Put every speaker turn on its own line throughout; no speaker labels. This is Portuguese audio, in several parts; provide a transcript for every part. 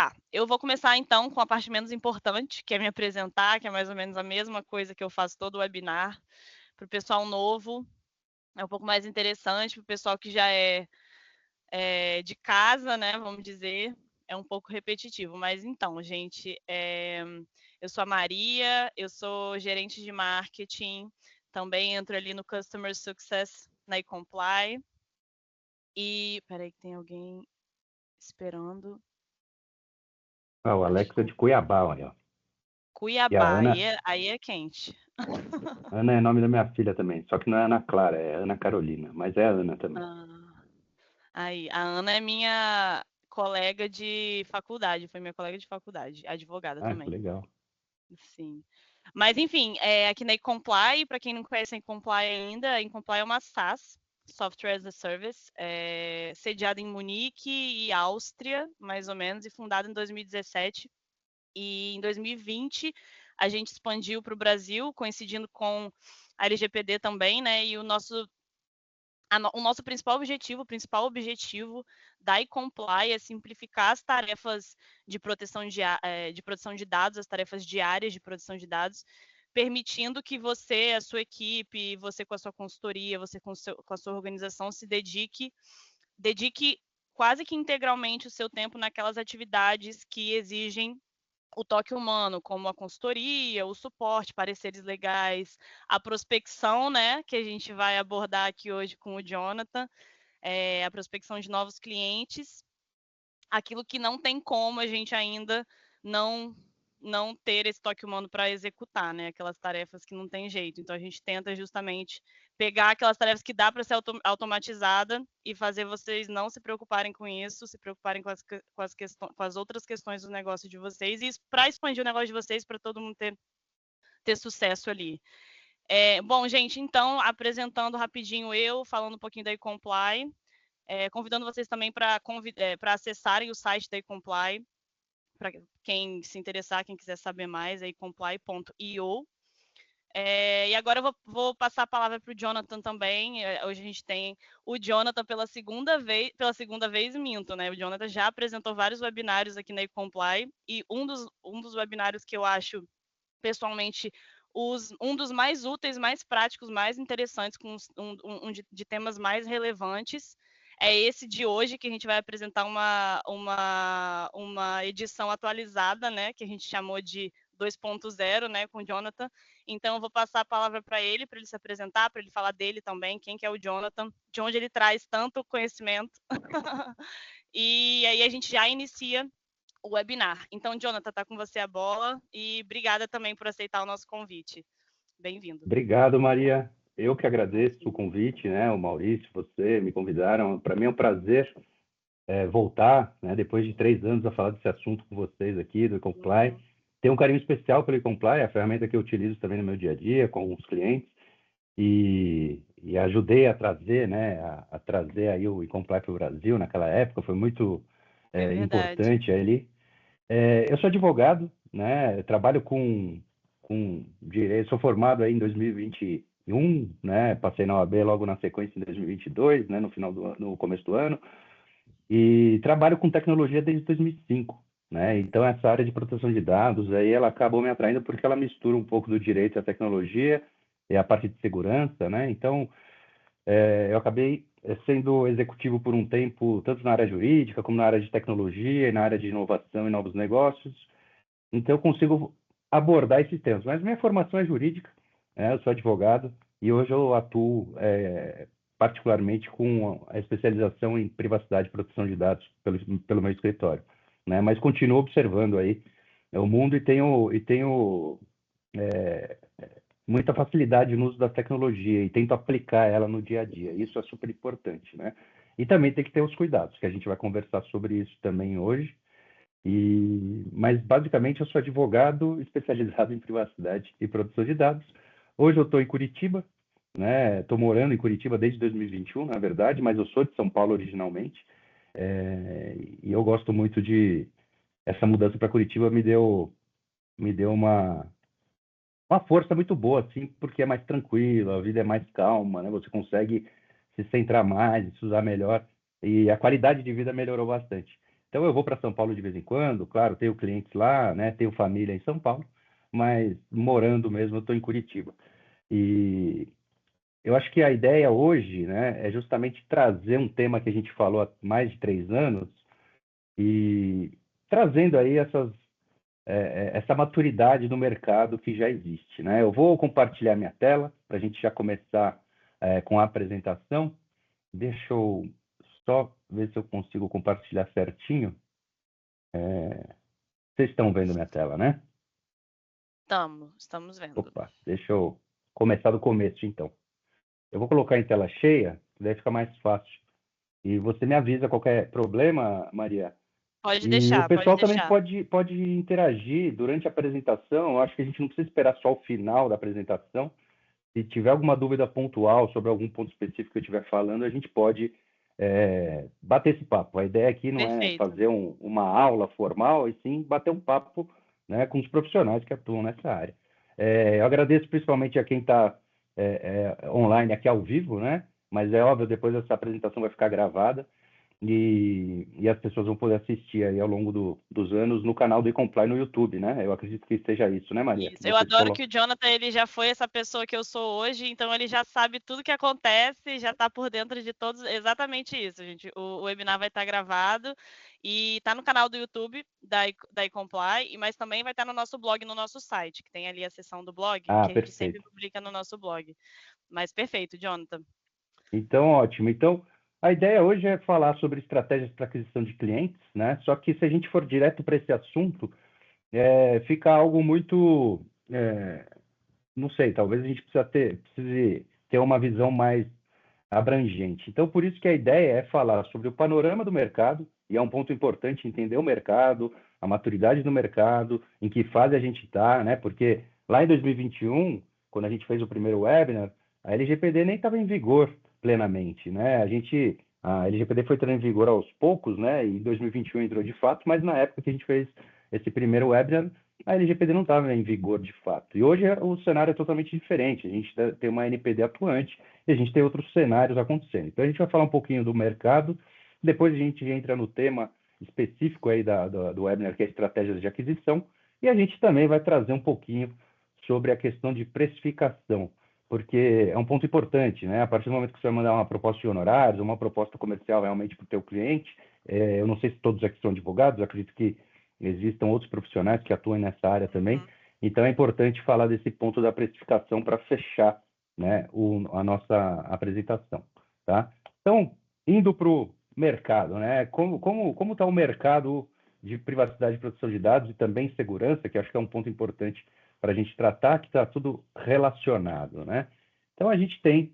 Tá, eu vou começar então com a parte menos importante, que é me apresentar, que é mais ou menos a mesma coisa que eu faço todo webinar. Para o pessoal novo, é um pouco mais interessante, para o pessoal que já é de casa, né, vamos dizer, é um pouco repetitivo. Mas então, gente, eu sou a Maria, eu sou gerente de marketing, também entro ali no Customer Success na eComply. E, peraí que tem alguém esperando.
O Alex é de Cuiabá, olha. E a
Cuiabá,
Ana,
aí é quente.
Ana é nome da minha filha também, só que não é Ana Clara, é Ana Carolina, mas é Ana também.
Aí, a Ana é minha colega de faculdade, foi minha colega de faculdade, advogada
Ah, que
também.
legal.
Sim. Mas, enfim, aqui na eComply, para quem não conhece a eComply ainda, a eComply é uma SaaS, Software as a Service, sediada em Munique e Áustria, mais ou menos, e fundada em 2017. E em 2020 a gente expandiu para o Brasil, coincidindo com a LGPD também, né? E o nosso o principal objetivo da eComply é simplificar as tarefas de proteção de dados, as tarefas diárias de proteção de dados, permitindo que você, a sua equipe, você com a sua consultoria, você com a sua organização se dedique quase que integralmente o seu tempo naquelas atividades que exigem o toque humano, como a consultoria, o suporte, pareceres legais, a prospecção, né, que a gente vai abordar aqui hoje com o Jonathan, a prospecção de novos clientes, aquilo que não tem como a gente ainda não ter esse toque humano para executar, né? Aquelas tarefas que não tem jeito. Então a gente tenta justamente pegar aquelas tarefas que dá para ser automatizada e fazer vocês não se preocuparem com isso, se preocuparem com as outras questões do negócio de vocês e para expandir o negócio de vocês para todo mundo ter sucesso ali. Bom, gente, então, apresentando rapidinho falando um pouquinho da eComply, convidando vocês também para acessarem o site da eComply, para quem se interessar, quem quiser saber mais, é eComply.io. E agora eu vou passar a palavra para o Jonathan também. Hoje a gente tem o Jonathan pela segunda vez minto, né? O Jonathan já apresentou vários webinários aqui na eComply, e um dos webinários que eu acho, pessoalmente, um dos mais úteis, mais práticos, mais interessantes, com de temas mais relevantes, é esse de hoje, que a gente vai apresentar uma edição atualizada, né, que a gente chamou de 2.0, né, com o Jonathan. Então, eu vou passar a palavra para ele se apresentar, para ele falar dele também, quem que é o Jonathan, de onde ele traz tanto conhecimento. E aí a gente já inicia o webinar. Então, Jonathan, está com você a bola, e obrigada também por aceitar o nosso convite. Bem-vindo.
Obrigado, Maria. Eu que agradeço o convite, né? O Maurício, você me convidaram. Para mim é um prazer voltar, né? Depois de 3 anos a falar desse assunto com vocês aqui do eComply. Tenho um carinho especial pelo eComply, a ferramenta que eu utilizo também no meu dia a dia com os clientes, e ajudei a trazer, né? A trazer aí o eComply para o Brasil naquela época, foi muito importante ali. Eu sou advogado, né? Eu trabalho com direito, sou formado aí em 2021, né? Passei na OAB logo na sequência em 2022, né? No começo do ano, e trabalho com tecnologia desde 2005, né? Então essa área de proteção de dados aí ela acabou me atraindo porque ela mistura um pouco do direito e a tecnologia e a parte de segurança, né? Então eu acabei sendo executivo por um tempo, tanto na área jurídica, como na área de tecnologia e na área de inovação e novos negócios. Então, eu consigo abordar esses temas. Mas minha formação é jurídica, né? Eu sou advogado e hoje eu atuo particularmente com a especialização em privacidade e proteção de dados pelo meu escritório, né? Mas continuo observando aí o mundo e tenho muita facilidade no uso da tecnologia e tento aplicar ela no dia a dia. Isso é super importante, né? E também tem que ter os cuidados, que a gente vai conversar sobre isso também hoje. Mas, basicamente, eu sou advogado especializado em privacidade e proteção de dados. Hoje eu estou em Curitiba, né? Estou morando em Curitiba desde 2021, na verdade, mas eu sou de São Paulo originalmente. E eu gosto muito de... Essa mudança para Curitiba me deu uma força muito boa, assim, porque é mais tranquilo, a vida é mais calma, né? Você consegue se centrar mais, se usar melhor, e a qualidade de vida melhorou bastante. Então, eu vou para São Paulo de vez em quando, claro, tenho clientes lá, né? Tenho família em São Paulo, mas morando mesmo, eu estou em Curitiba. E eu acho que a ideia hoje, né, é justamente trazer um tema que a gente falou há mais de 3 anos e trazendo aí essa maturidade no mercado que já existe, né? Eu vou compartilhar minha tela para a gente já começar com a apresentação. Deixa eu só ver se eu consigo compartilhar certinho. Vocês estão vendo minha tela, né?
Estamos vendo.
Opa, deixa eu começar do começo, então. Eu vou colocar em tela cheia, daí fica mais fácil. E você me avisa qualquer problema, Maria.
Pode
E o
deixar, pode
pessoal também
deixar.
pode interagir durante a apresentação. Eu acho que a gente não precisa esperar só o final da apresentação. Se tiver alguma dúvida pontual sobre algum ponto específico que eu estiver falando, a gente pode bater esse papo. A ideia aqui não é
Perfeito.
fazer uma aula formal, e sim bater um papo, né, com os profissionais que atuam nessa área. Eu agradeço principalmente a quem está online aqui ao vivo, né? Mas é óbvio, depois essa apresentação vai ficar gravada e as pessoas vão poder assistir aí ao longo dos anos no canal do Ecomply no YouTube, né? Eu acredito que seja isso, né, Maria?
Isso.
Que
Eu
vocês
adoro
colocam.
que o Jonathan, ele já foi essa pessoa que eu sou hoje, então ele já sabe tudo que acontece, já está por dentro de todos. Exatamente isso, gente. O webinar vai estar gravado e está no canal do YouTube da Ecomply, mas também vai estar no nosso blog, no nosso site, que tem ali a seção do blog,
Ah,
que a gente sempre
perfeito.
publica no nosso blog. Mas perfeito, Jonathan.
Então, ótimo. Então, a ideia hoje é falar sobre estratégias para aquisição de clientes, né? Só que se a gente for direto para esse assunto, fica algo muito, não sei, talvez a gente precise ter uma visão mais abrangente. Então, por isso que a ideia é falar sobre o panorama do mercado, e é um ponto importante entender o mercado, a maturidade do mercado, em que fase a gente está, né? Porque lá em 2021, quando a gente fez o primeiro webinar, a LGPD nem estava em vigor plenamente, né? A LGPD foi entrando em vigor aos poucos, né? E em 2021 entrou de fato, mas na época que a gente fez esse primeiro webinar, a LGPD não estava em vigor de fato. E hoje o cenário é totalmente diferente. A gente tem uma NPD atuante e a gente tem outros cenários acontecendo. Então, a gente vai falar um pouquinho do mercado, depois a gente entra no tema específico aí do webinar, que é estratégias de aquisição, e a gente também vai trazer um pouquinho sobre a questão de precificação, porque é um ponto importante, né? A partir do momento que você vai mandar uma proposta de honorários, uma proposta comercial realmente para o teu cliente, eu não sei se todos aqui são advogados, acredito que existam outros profissionais que atuem nessa área também,
Uhum.
então é importante falar desse ponto da precificação para fechar, né, a nossa apresentação, tá? Então, indo para o mercado, né? Como está o mercado de privacidade e proteção de dados e também segurança, que acho que é um ponto importante para a gente tratar, que está tudo relacionado, né? Então, a gente tem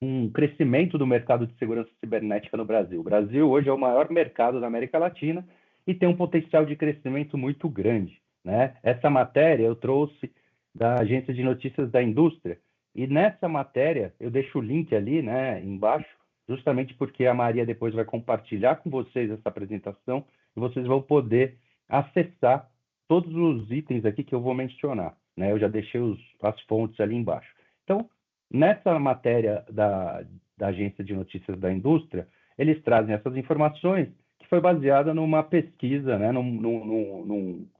um crescimento do mercado de segurança cibernética no Brasil. O Brasil hoje é o maior mercado da América Latina e tem um potencial de crescimento muito grande, né? Essa matéria eu trouxe da Agência de Notícias da Indústria e nessa matéria eu deixo o link ali, né, embaixo, justamente porque a Maria depois vai compartilhar com vocês essa apresentação e vocês vão poder acessar todos os itens aqui que eu vou mencionar, né? Eu já deixei as fontes ali embaixo. Então, nessa matéria da Agência de Notícias da Indústria, eles trazem essas informações que foi baseada numa pesquisa, né, numa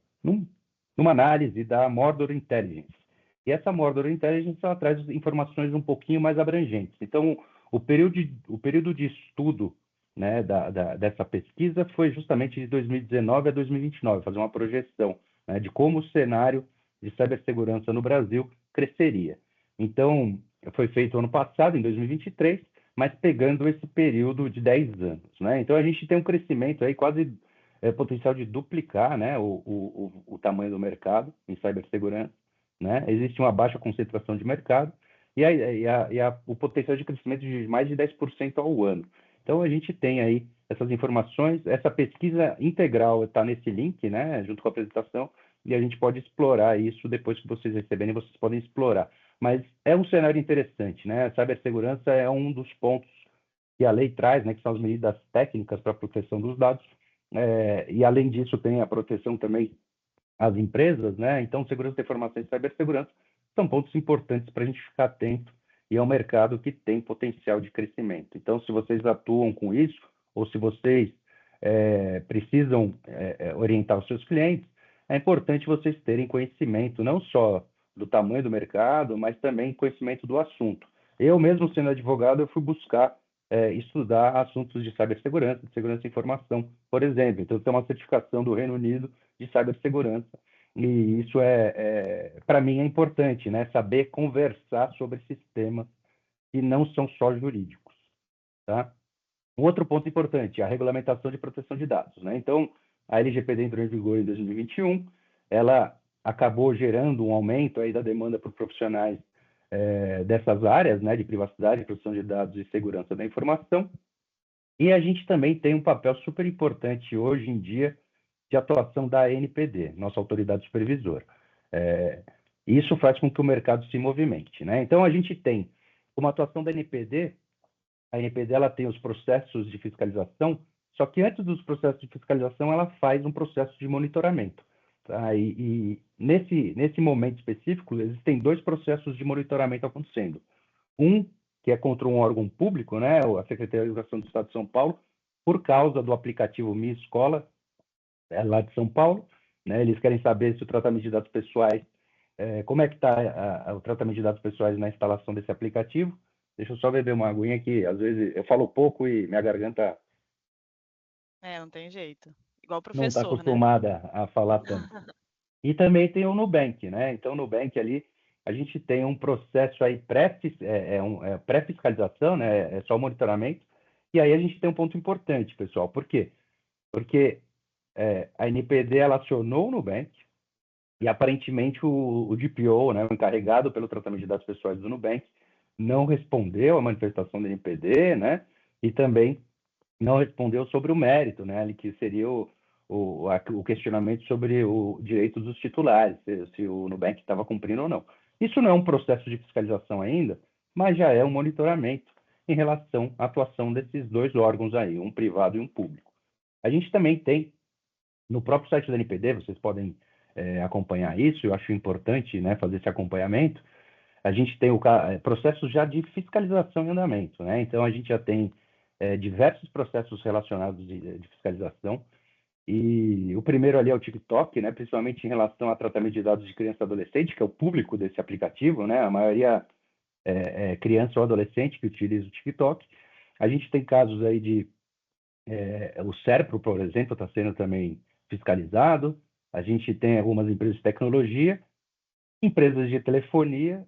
análise da Mordor Intelligence. E essa Mordor Intelligence ela traz informações um pouquinho mais abrangentes. Então, o período de estudo, né, dessa pesquisa foi justamente de 2019 a 2029, fazer uma projeção, né, de como o cenário de cibersegurança no Brasil cresceria. Então, foi feito ano passado, em 2023, mas pegando esse período de 10 anos, né? Então, a gente tem um crescimento aí quase potencial de duplicar, né, o tamanho do mercado em cibersegurança, né? Existe uma baixa concentração de mercado o potencial de crescimento de mais de 10% ao ano. Então, a gente tem aí essas informações, essa pesquisa integral está nesse link, né, junto com a apresentação, e a gente pode explorar isso depois que vocês receberem, vocês podem explorar. Mas é um cenário interessante, né? A cibersegurança é um dos pontos que a lei traz, né, que são as medidas técnicas para a proteção dos dados, e além disso tem a proteção também às empresas, né? Então, segurança da informação e cibersegurança são pontos importantes para a gente ficar atento e é um mercado que tem potencial de crescimento. Então, se vocês atuam com isso, ou se vocês precisam orientar os seus clientes, é importante vocês terem conhecimento não só do tamanho do mercado, mas também conhecimento do assunto. Eu mesmo, sendo advogado, eu fui buscar estudar assuntos de cibersegurança, de segurança de informação, por exemplo. Então, tem uma certificação do Reino Unido de cibersegurança. E isso para mim, é importante, né? Saber conversar sobre sistemas que não são só jurídicos, tá? Um outro ponto importante, a regulamentação de proteção de dados, né? Então, a LGPD entrou em vigor em 2021, ela acabou gerando um aumento aí da demanda por profissionais dessas áreas, né, de privacidade, proteção de dados e segurança da informação. E a gente também tem um papel super importante hoje em dia de atuação da ANPD, nossa autoridade supervisora. Isso faz com que o mercado se movimente, né? Então, a gente tem uma atuação da ANPD. A ANPD ela tem os processos de fiscalização, só que antes dos processos de fiscalização, ela faz um processo de monitoramento. Tá? E nesse momento específico, existem 2 processos de monitoramento acontecendo. Um, que é contra um órgão público, né, a Secretaria de Educação do Estado de São Paulo, por causa do aplicativo Minha Escola, lá de São Paulo. Né, eles querem saber se o tratamento de dados pessoais, como é que está o tratamento de dados pessoais na instalação desse aplicativo. Deixa eu só beber uma aguinha aqui. Às vezes eu falo pouco e minha garganta
Não tem jeito. Igual o
não está
professor, né?
acostumada a falar tanto. E também tem o Nubank, né? Então, o Nubank ali, a gente tem um processo aí pré-fiscalização, né? É só o monitoramento. E aí a gente tem um ponto importante, pessoal. Por quê? Porque a NPD ela acionou o Nubank e aparentemente o DPO, né, o encarregado pelo tratamento de dados pessoais do Nubank, não respondeu à manifestação da NPD, né? E também não respondeu sobre o mérito, né? Que seria o questionamento sobre o direito dos titulares, se o Nubank estava cumprindo ou não. Isso não é um processo de fiscalização ainda, mas já é um monitoramento em relação à atuação desses 2 órgãos aí, um privado e um público. A gente também tem, no próprio site da NPD, vocês podem acompanhar isso, eu acho importante, né, fazer esse acompanhamento. A gente tem processos já de fiscalização em andamento, né? Então, a gente já tem diversos processos relacionados de fiscalização. E o primeiro ali é o TikTok, né? Principalmente em relação a tratamento de dados de criança e adolescente, que é o público desse aplicativo, né? A maioria é criança ou adolescente que utiliza o TikTok. A gente tem casos aí o SERPRO, por exemplo, está sendo também fiscalizado. A gente tem algumas empresas de tecnologia, empresas de telefonia,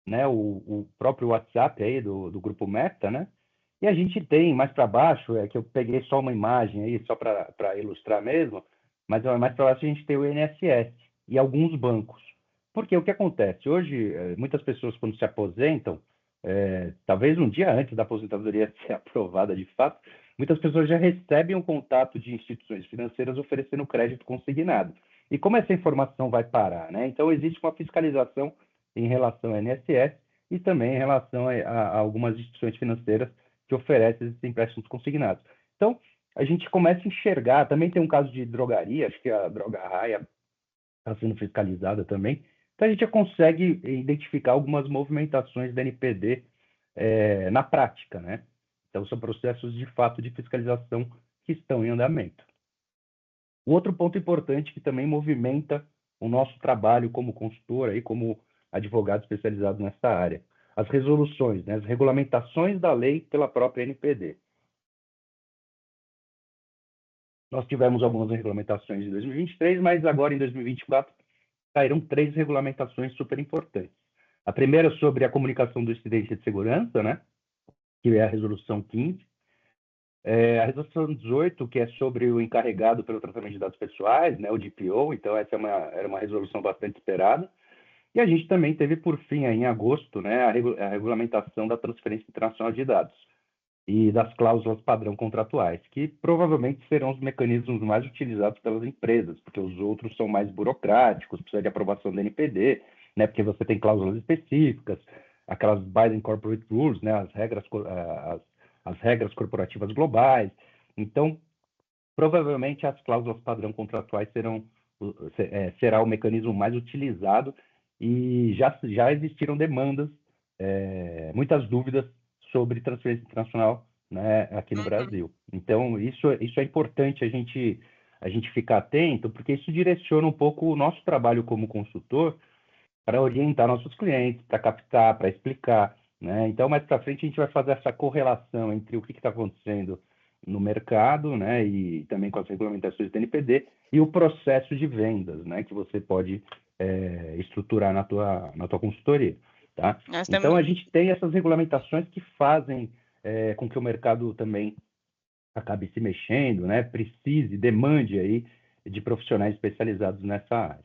né, o próprio WhatsApp aí do grupo Meta, né? E a gente tem mais para baixo, que eu peguei só uma imagem aí, só para ilustrar mesmo, mas mais para baixo a gente tem o INSS e alguns bancos. Porque o que acontece? Hoje, muitas pessoas, quando se aposentam, talvez um dia antes da aposentadoria ser aprovada de fato, muitas pessoas já recebem um contato de instituições financeiras oferecendo crédito consignado. E como essa informação vai parar, né? Então, existe uma fiscalização em relação ao INSS e também em relação a algumas instituições financeiras que oferecem esses empréstimos consignados. Então, a gente começa a enxergar, também tem um caso de drogaria, acho que a Droga Raia está sendo fiscalizada também, então a gente já consegue identificar algumas movimentações da NPD na prática, né? Então, são processos de fato de fiscalização que estão em andamento. O outro ponto importante que também movimenta o nosso trabalho como consultor, aí, como advogado especializado nessa área, as resoluções, né, as regulamentações da lei pela própria NPD. Nós tivemos algumas regulamentações em 2023, mas agora em 2024 saíram 3 regulamentações super importantes. A primeira sobre a comunicação do incidente de segurança, né, que é a resolução 15. A resolução 18, que é sobre o encarregado pelo tratamento de dados pessoais, né, o DPO, então essa era uma resolução bastante esperada. E a gente também teve, por fim, aí, em agosto, né, a regulamentação da transferência internacional de dados e das cláusulas padrão contratuais, que provavelmente serão os mecanismos mais utilizados pelas empresas, porque os outros são mais burocráticos, precisa de aprovação da NPD, né, porque você tem cláusulas específicas, aquelas Binding Corporate Rules, né, as regras corporativas globais. Então, provavelmente as cláusulas padrão contratuais será o mecanismo mais utilizado e já existiram demandas, muitas dúvidas sobre transferência internacional né, aqui no Brasil. Então, isso é importante a gente ficar atento, porque isso direciona um pouco o nosso trabalho como consultor para orientar nossos clientes, para captar, para explicar, né? Então, mais para frente, a gente vai fazer essa correlação entre o que está acontecendo no mercado, né, e também com as regulamentações do NPD e o processo de vendas, né, que você pode estruturar na tua consultoria, tá?
Nós
Então,
temos.
a gente tem essas regulamentações que fazem com que o mercado também acabe se mexendo, né, precise, demande aí de profissionais especializados nessa área.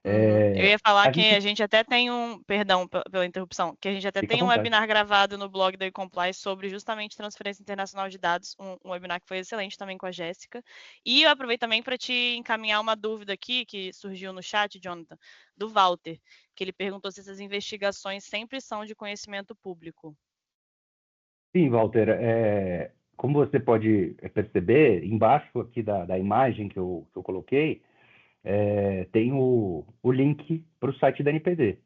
Eu ia falar
A
que a
gente
gente até tem perdão pela interrupção, que a gente até
fica à
tem um
vontade.
webinar gravado no blog da eComply sobre justamente transferência internacional de dados, um webinar que foi excelente também com a Jéssica. E eu aproveito também para te encaminhar uma dúvida aqui que surgiu no chat, Jonathan, do Walter, que ele perguntou se essas investigações sempre são de conhecimento público.
Sim, Walter, como você pode perceber, embaixo aqui da imagem que eu coloquei, tem o link para o site da NPD.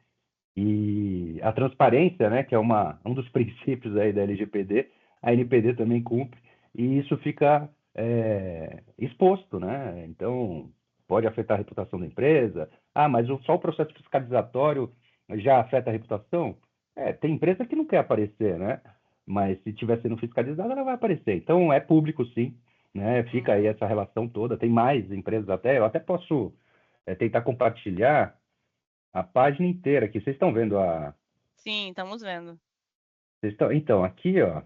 E a transparência, né, que é um dos princípios aí da LGPD, a NPD também cumpre, e isso fica exposto, né? Então, pode afetar a reputação da empresa. Ah, mas só o processo fiscalizatório já afeta a reputação? Tem empresa que não quer aparecer, né? Mas se estiver sendo fiscalizada, ela vai aparecer. Então, é público, sim, né? Fica aí essa relação toda. Tem mais empresas até, eu até posso tentar compartilhar a página inteira aqui. Vocês estão vendo
Sim, estamos vendo.
Então, aqui, ó,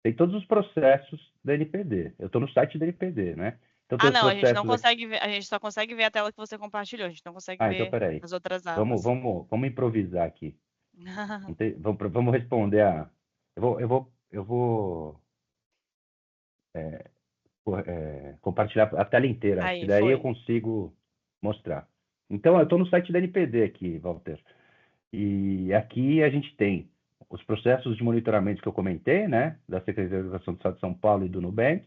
tem todos os processos da NPD. Eu estou no site da NPD, né? Então, tem
Ah,
os
não, a gente não
processos aqui.
consegue ver, a gente só consegue ver a tela que você compartilhou, a gente não consegue
Ah, então,
ver
peraí.
as outras
Vamos,
abas.
vamos, vamos improvisar aqui. Vamos responder a... Eu vou compartilhar a tela inteira, que
Aí,
daí eu
foi.
consigo mostrar. Então, eu estou no site da NPD aqui, Walter. E aqui a gente tem os processos de monitoramento que eu comentei, né, da Secretaria de Educação do Estado de São Paulo e do Nubank,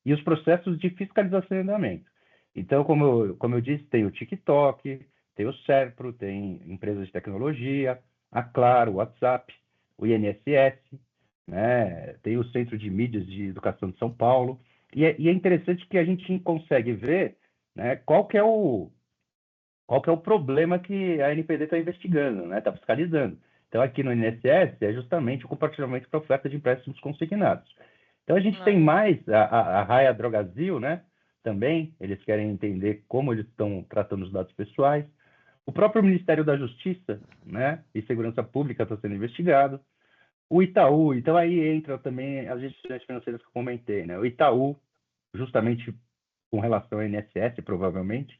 e os processos de fiscalização e andamento. Então, como eu disse, tem o TikTok, tem o Serpro, tem empresas de tecnologia, a Claro, o WhatsApp, o INSS, né, tem o Centro de Mídias de Educação de São Paulo, e é interessante que a gente consegue ver, né, qual que é o problema que a NPD está investigando, né? Está fiscalizando. Então, aqui no INSS é justamente o compartilhamento para oferta de empréstimos consignados. Então, a gente tem mais a Raia Drogasil, né? Também, eles querem entender como eles estão tratando os dados pessoais. O próprio Ministério da Justiça, né? E Segurança Pública está sendo investigado. O Itaú, então aí entra também as instituições financeiras que eu comentei, né? O Itaú, justamente com relação ao INSS, provavelmente,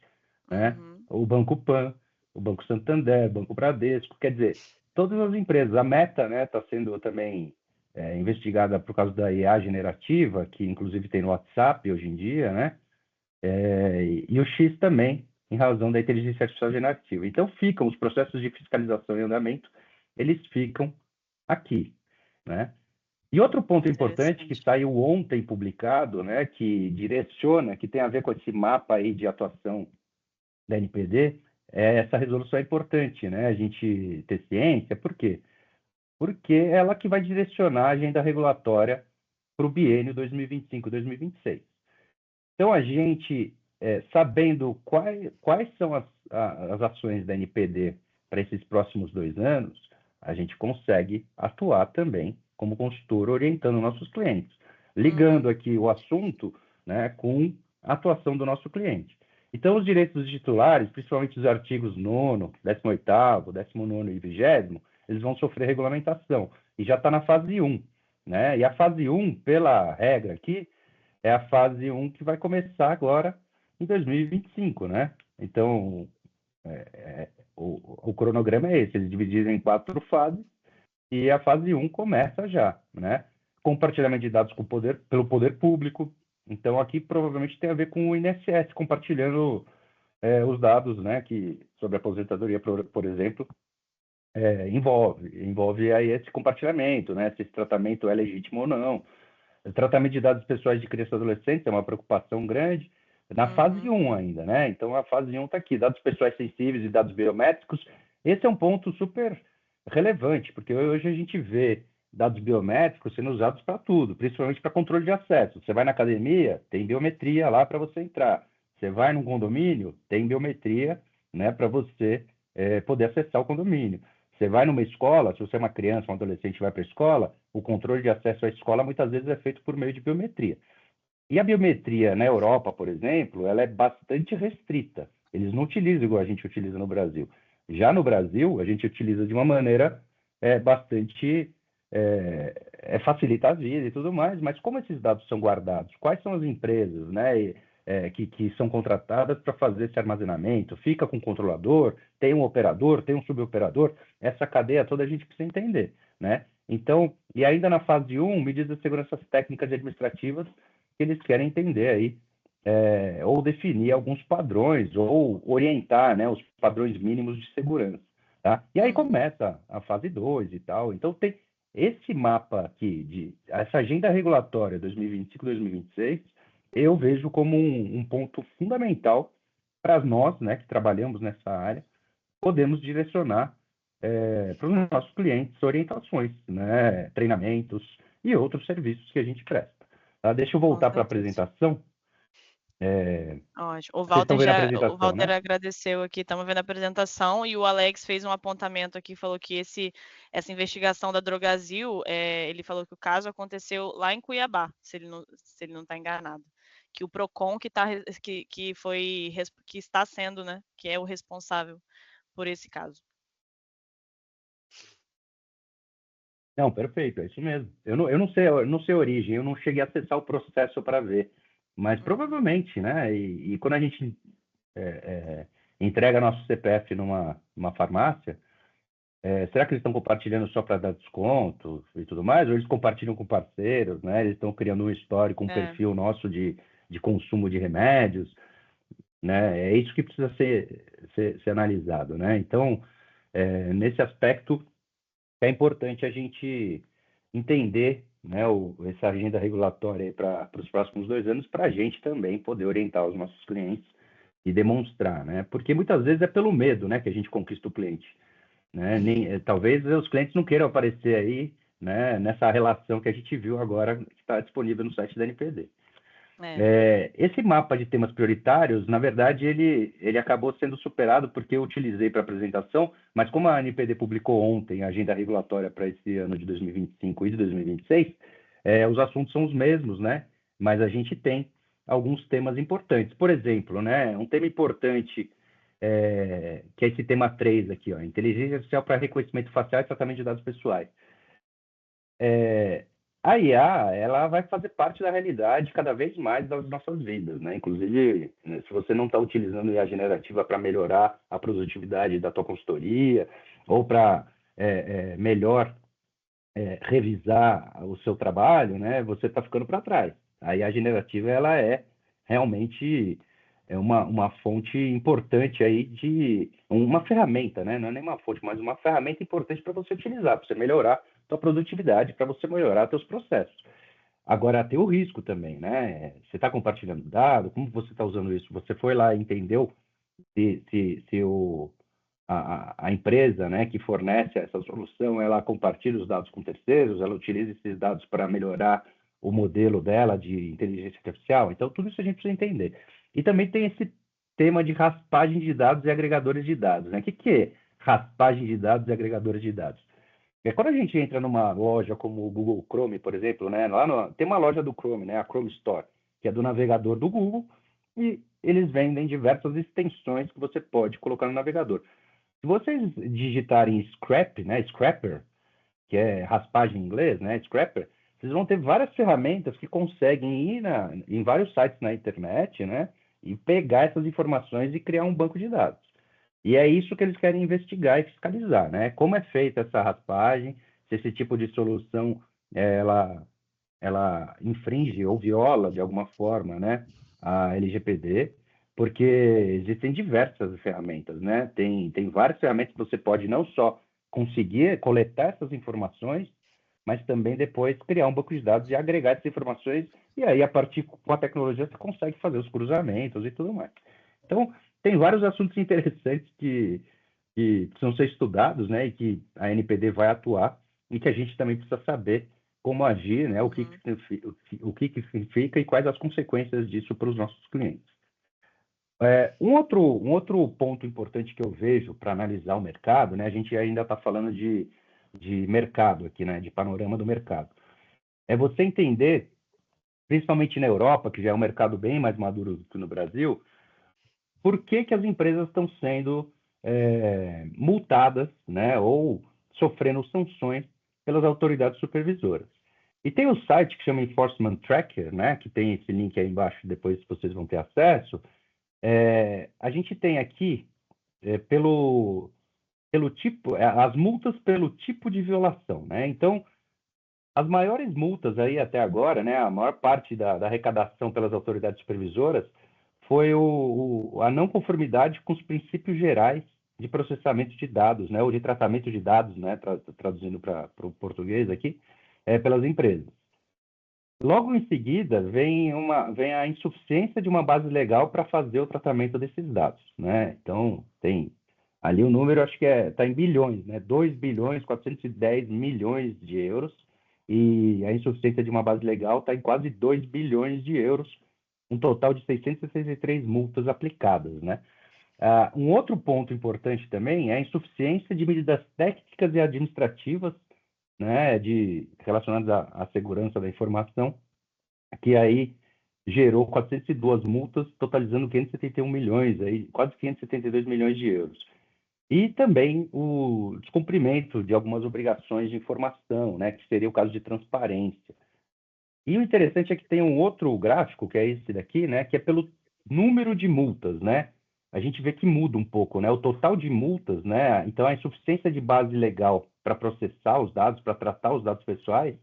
né? O Banco Pan, o Banco Santander, o Banco Bradesco, quer dizer, todas as empresas. A Meta, né, está sendo também investigada por causa da IA generativa, que inclusive tem no WhatsApp hoje em dia, né? E o X também, em razão da inteligência artificial generativa. Então, ficam os processos de fiscalização em andamento, eles ficam aqui, né? E outro ponto importante que
Interessante.
saiu ontem publicado, né, que direciona, que tem a ver com esse mapa aí de atuação da NPD, essa resolução é importante, né, a gente ter ciência. Por quê? Porque é ela que vai direcionar a agenda regulatória para o biênio 2025-2026. Então, a gente, sabendo quais são as ações da NPD para esses próximos 2 anos, a gente consegue atuar também como consultor, orientando nossos clientes, ligando aqui o assunto, né, com a atuação do nosso cliente. Então, os direitos dos titulares, principalmente os artigos 9º, 18º, 19º e 20º, eles vão sofrer regulamentação, e já está na fase 1. Né? E a fase 1, pela regra aqui, é a fase 1 que vai começar agora em 2025, né? Então, o cronograma é esse, eles dividem em 4 fases, e a fase 1 começa já, né? Compartilhamento de dados pelo poder público. Então, aqui provavelmente tem a ver com o INSS compartilhando os dados, né, que sobre a aposentadoria, por exemplo, envolve aí esse compartilhamento, né, se esse tratamento é legítimo ou não. O tratamento de dados pessoais de crianças e adolescentes é uma preocupação grande, na fase 1 ainda, né? Então, a fase 1 está aqui, dados pessoais sensíveis e dados biométricos. Esse é um ponto super relevante, porque hoje a gente vê dados biométricos sendo usados para tudo, principalmente para controle de acesso. Você vai na academia, tem biometria lá para você entrar. Você vai num condomínio, tem biometria, né, para você poder acessar o condomínio. Você vai numa escola, se você é uma criança, um adolescente e vai para a escola, o controle de acesso à escola muitas vezes é feito por meio de biometria. E a biometria na Europa, por exemplo, ela é bastante restrita. Eles não utilizam igual a gente utiliza no Brasil. Já no Brasil, a gente utiliza de uma maneira bastante facilita a vida e tudo mais, mas como esses dados são guardados? Quais são as empresas, né, que são contratadas para fazer esse armazenamento? Fica com o controlador? Tem um operador? Tem um suboperador? Essa cadeia toda a gente precisa entender, né? Então, e ainda na fase 1, medidas de segurança técnicas e administrativas que eles querem entender aí, ou definir alguns padrões, ou orientar, né, os padrões mínimos de segurança. Tá? E aí começa a fase 2 e tal. Então, tem esse mapa aqui, essa agenda regulatória 2025-2026, eu vejo como um ponto fundamental para nós, né, que trabalhamos nessa área, podemos direcionar para os nossos clientes orientações, né, treinamentos e outros serviços que a gente presta. Tá? Deixa eu voltar para a apresentação.
Ótimo.
Vocês estão vendo a
O
apresentação,
Walter
né?
agradeceu aqui, estamos vendo a apresentação, e o Alex fez um apontamento aqui, falou que essa investigação da Drogasil, ele falou que o caso aconteceu lá em Cuiabá, se ele não está enganado. Que o PROCON que está sendo, né, que é o responsável por esse caso.
Não, perfeito, é isso mesmo. Eu não sei a origem, eu não cheguei a acessar o processo para ver, mas provavelmente, né? E quando a gente entrega nosso CPF numa farmácia, será que eles estão compartilhando só para dar desconto e tudo mais? Ou eles compartilham com parceiros, né? Eles estão criando um histórico, um perfil nosso de consumo de remédios, né? É isso que precisa ser analisado, né? Então, nesse aspecto, é importante a gente entender, né, essa agenda regulatória para os próximos 2 anos, para a gente também poder orientar os nossos clientes e demonstrar, né? Porque muitas vezes é pelo medo, né, que a gente conquista o cliente, né? Talvez os clientes não queiram aparecer aí, né, nessa relação que a gente viu agora que está disponível no site da NPD. Esse mapa de temas prioritários, na verdade, ele acabou sendo superado porque eu utilizei para apresentação, mas como a NPD publicou ontem a agenda regulatória para esse ano de 2025 e de 2026, os assuntos são os mesmos, né? Mas a gente tem alguns temas importantes. Por exemplo, né, um tema importante que é esse tema 3 aqui, ó, inteligência artificial para reconhecimento facial e tratamento de dados pessoais. A IA, ela vai fazer parte da realidade cada vez mais das nossas vidas, né? Inclusive, né, se você não está utilizando IA generativa para melhorar a produtividade da tua consultoria ou para melhor revisar o seu trabalho, né? Você está ficando para trás. A IA generativa, ela é realmente uma fonte importante aí de uma ferramenta, né? Não é nem uma fonte, mas uma ferramenta importante para você utilizar, para você melhorar tua produtividade, para você melhorar teus processos. Agora, tem o risco também, né? Você está compartilhando dado, como você está usando isso? Você foi lá e entendeu se a empresa, né, que fornece essa solução, ela compartilha os dados com terceiros, ela utiliza esses dados para melhorar o modelo dela de inteligência artificial. Então, tudo isso a gente precisa entender. E também tem esse tema de raspagem de dados e agregadores de dados, né? O que é raspagem de dados e agregadores de dados? Quando a gente entra numa loja como o Google Chrome, por exemplo, né? Tem uma loja do Chrome, né? A Chrome Store, que é do navegador do Google, e eles vendem diversas extensões que você pode colocar no navegador. Se vocês digitarem scrap, né? Scrapper, que é raspagem em inglês, né? Scrapper, vocês vão ter várias ferramentas que conseguem ir em vários sites na internet, né? E pegar essas informações e criar um banco de dados. E é isso que eles querem investigar e fiscalizar, né? Como é feita essa raspagem, se esse tipo de solução ela infringe ou viola de alguma forma, né, a LGPD, porque existem diversas ferramentas, né? Tem várias ferramentas que você pode não só conseguir coletar essas informações, mas também depois criar um banco de dados e agregar essas informações, e aí, a partir com a tecnologia, você consegue fazer os cruzamentos e tudo mais. Então, tem vários assuntos interessantes que precisam ser estudados, né, e que a NPD vai atuar e que a gente também precisa saber como agir, né? O que que significa e quais as consequências disso para os nossos clientes. Um outro ponto importante que eu vejo para analisar o mercado, né? A gente ainda está falando de mercado aqui, né? De panorama do mercado. É você entender, principalmente na Europa, que já é um mercado bem mais maduro do que no Brasil, por que que as empresas estão sendo multadas, né? Ou sofrendo sanções pelas autoridades supervisoras. E tem um site que chama Enforcement Tracker, né? Que tem esse link aí embaixo, depois vocês vão ter acesso. A gente tem aqui, pelo tipo, as multas pelo tipo de violação, né? Então, as maiores multas aí até agora, né? A maior parte da arrecadação pelas autoridades supervisoras foi a não conformidade com os princípios gerais de processamento de dados, né? Ou de tratamento de dados, né? Traduzindo para o português aqui, pelas empresas. Logo em seguida, vem a insuficiência de uma base legal para fazer o tratamento desses dados, né? Então, tem ali o número, acho que está em bilhões, né? 2 bilhões 410 milhões de euros, e a insuficiência de uma base legal está em quase 2 bilhões de euros, um total de 663 multas aplicadas, né? Um outro ponto importante também é a insuficiência de medidas técnicas e administrativas, né, relacionadas à segurança da informação, que aí gerou 402 multas, totalizando 571 milhões, aí, quase 572 milhões de euros. E também o descumprimento de algumas obrigações de informação, né, que seria o caso de transparência. E o interessante é que tem um outro gráfico, que é esse daqui, né, que é pelo número de multas, né? A gente vê que muda um pouco, né? O total de multas, né? Então, a insuficiência de base legal para processar os dados, para tratar os dados pessoais,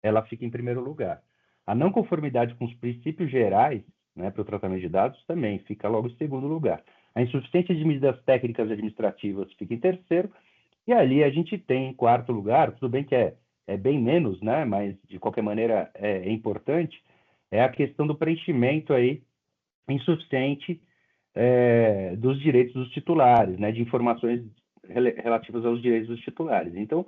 ela fica em primeiro lugar. A não conformidade com os princípios gerais, né, para o tratamento de dados também fica logo em segundo lugar. A insuficiência de medidas técnicas e administrativas fica em terceiro, e ali a gente tem em quarto lugar, tudo bem que é bem menos, né, mas de qualquer maneira é importante, é a questão do preenchimento aí insuficiente dos direitos dos titulares, né, de informações relativas aos direitos dos titulares. Então,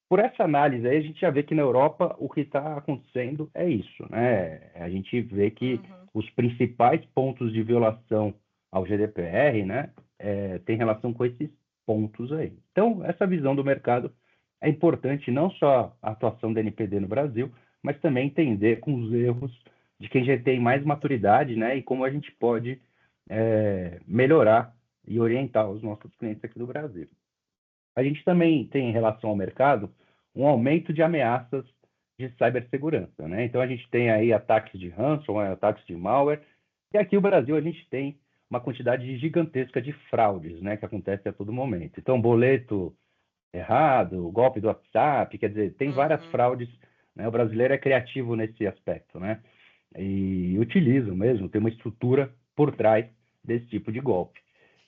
por essa análise aí, a gente já vê que na Europa o que está acontecendo é isso, né? A gente vê que os principais pontos de violação ao GDPR, né, tem relação com esses pontos aí. Então, essa visão do mercado é importante, não só a atuação da NPD no Brasil, mas também entender com os erros de quem já tem mais maturidade, né, e como a gente pode melhorar e orientar os nossos clientes aqui do Brasil. A gente também tem em relação ao mercado um aumento de ameaças de cibersegurança, né? Então a gente tem aí ataques de ransomware, ataques de malware, e aqui no Brasil a gente tem uma quantidade gigantesca de fraudes, né, que acontece a todo momento. Então, boleto errado, golpe do WhatsApp, quer dizer, tem várias fraudes, né? O brasileiro é criativo nesse aspecto, né? E utiliza mesmo, tem uma estrutura por trás desse tipo de golpe.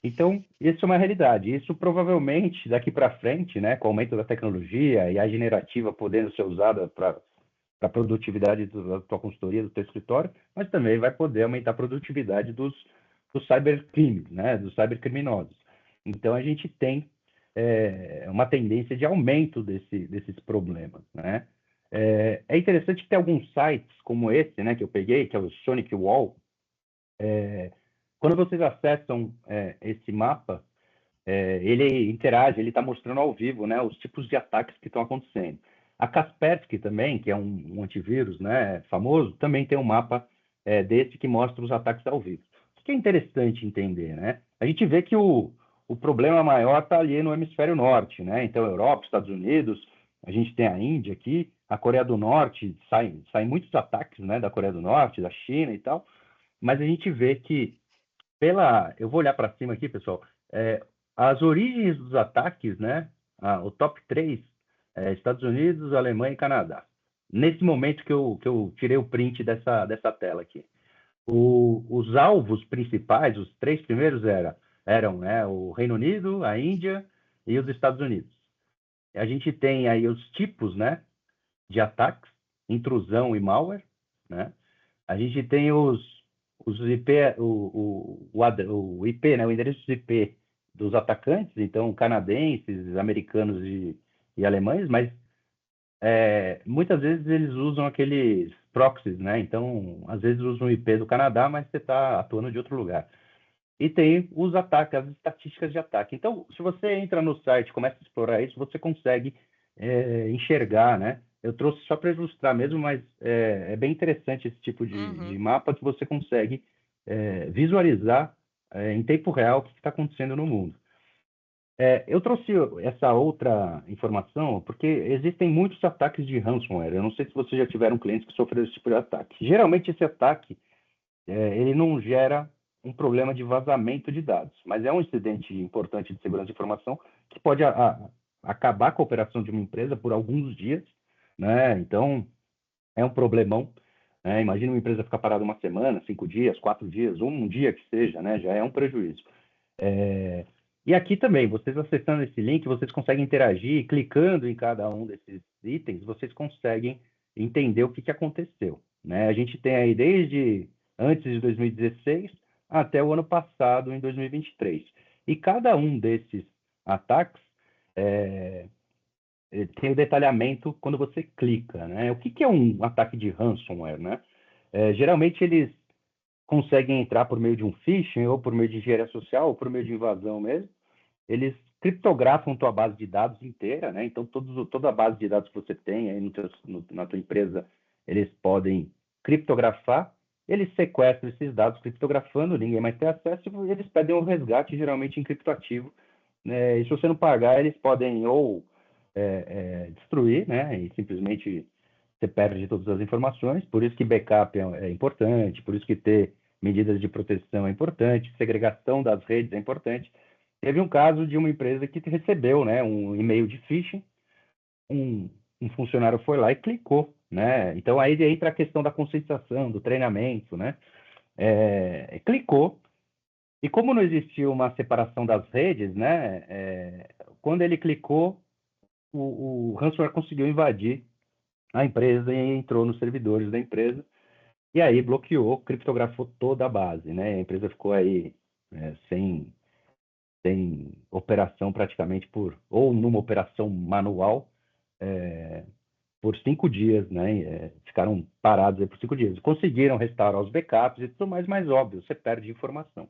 Então, isso é uma realidade. Isso provavelmente, daqui para frente, né, com o aumento da tecnologia e a generativa podendo ser usada para a produtividade da tua consultoria, do teu escritório, mas também vai poder aumentar a produtividade dos cybercrimes, né, dos cybercriminosos. Então, a gente tem uma tendência de aumento desses problemas, né? É interessante que tem alguns sites como esse, né, que eu peguei, que é o Sonic Wall. Quando vocês acessam esse mapa, ele interage, ele está mostrando ao vivo, né, os tipos de ataques que estão acontecendo. A Kaspersky também, que é um antivírus, né, famoso, também tem um mapa desse que mostra os ataques ao vivo. O que é interessante entender, né? A gente vê que o problema maior está ali no hemisfério norte, né? Então, Europa, Estados Unidos, a gente tem a Índia aqui, a Coreia do Norte, saem muitos ataques, né, da Coreia do Norte, da China e tal, mas a gente vê que eu vou olhar para cima aqui, pessoal, as origens dos ataques, né, o top 3, Estados Unidos, Alemanha e Canadá. Nesse momento que eu tirei o print dessa tela aqui. Os alvos principais, os 3 primeiros eram, né, o Reino Unido, a Índia e os Estados Unidos. A gente tem aí os tipos, né, de ataques, intrusão e malware, né? A gente tem os IP, o IP, né, o endereço IP dos atacantes, então canadenses, americanos e e alemães, mas muitas vezes eles usam aqueles proxies, né? Então, às vezes usam o IP do Canadá, mas você está atuando de outro lugar. E tem os ataques, as estatísticas de ataque. Então, se você entra no site, começa a explorar isso, você consegue enxergar, né? Eu trouxe só para ilustrar mesmo, mas é bem interessante esse tipo de mapa que você consegue visualizar em tempo real o que está acontecendo no mundo. Eu trouxe essa outra informação porque existem muitos ataques de ransomware. Eu não sei se vocês já tiveram clientes que sofreram esse tipo de ataque. Geralmente, esse ataque ele não gera um problema de vazamento de dados, mas é um incidente importante de segurança de informação que pode acabar com a operação de uma empresa por alguns dias, né? Então, é um problemão. Né? Imagina uma empresa ficar parada uma semana, 5 dias, 4 dias, um dia que seja, né? Já é um prejuízo. E aqui também, vocês acessando esse link, vocês conseguem interagir, clicando em cada um desses itens, vocês conseguem entender o que aconteceu. Né? A gente tem aí desde antes de 2016 até o ano passado, em 2023. E cada um desses ataques tem o detalhamento quando você clica. Né? O que é um ataque de ransomware? Né? Geralmente eles conseguem entrar por meio de um phishing, ou por meio de engenharia social, ou por meio de invasão mesmo. Eles criptografam tua base de dados inteira, né? Então, toda a base de dados que você tem aí na tua empresa, eles podem criptografar, eles sequestram esses dados criptografando, ninguém mais tem acesso, e eles pedem um resgate, geralmente em criptoativo. Né? E se você não pagar, eles podem ou destruir, né? E simplesmente você perde todas as informações. Por isso que backup é importante, por isso que ter medidas de proteção é importante, segregação das redes é importante. Teve um caso de uma empresa que recebeu, né, um e-mail de phishing, um funcionário foi lá e clicou, né? Então aí entra a questão da conscientização, do treinamento, né? Clicou, e como não existia uma separação das redes, né? Quando ele clicou, o ransomware conseguiu invadir a empresa e entrou nos servidores da empresa, e aí bloqueou, criptografou toda a base, né? A empresa ficou aí sem operação praticamente ou numa operação manual por 5 dias, né? Ficaram parados aí por 5 dias. Conseguiram restaurar os backups e tudo mais óbvio, você perde informação.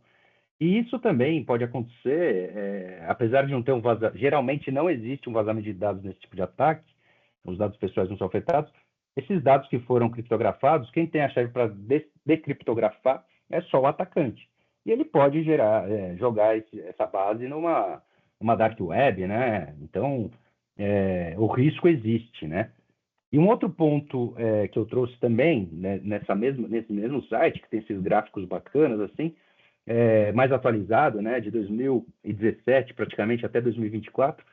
E isso também pode acontecer, apesar de não ter geralmente não existe um vazamento de dados nesse tipo de ataque, os dados pessoais não são afetados. Esses dados que foram criptografados, quem tem a chave para decriptografar é só o atacante. E ele pode jogar essa base numa dark web, né? Então, o risco existe, né? E um outro ponto que eu trouxe também, né, nesse mesmo site, que tem esses gráficos bacanas, assim, mais atualizado, né, de 2017 praticamente até 2024,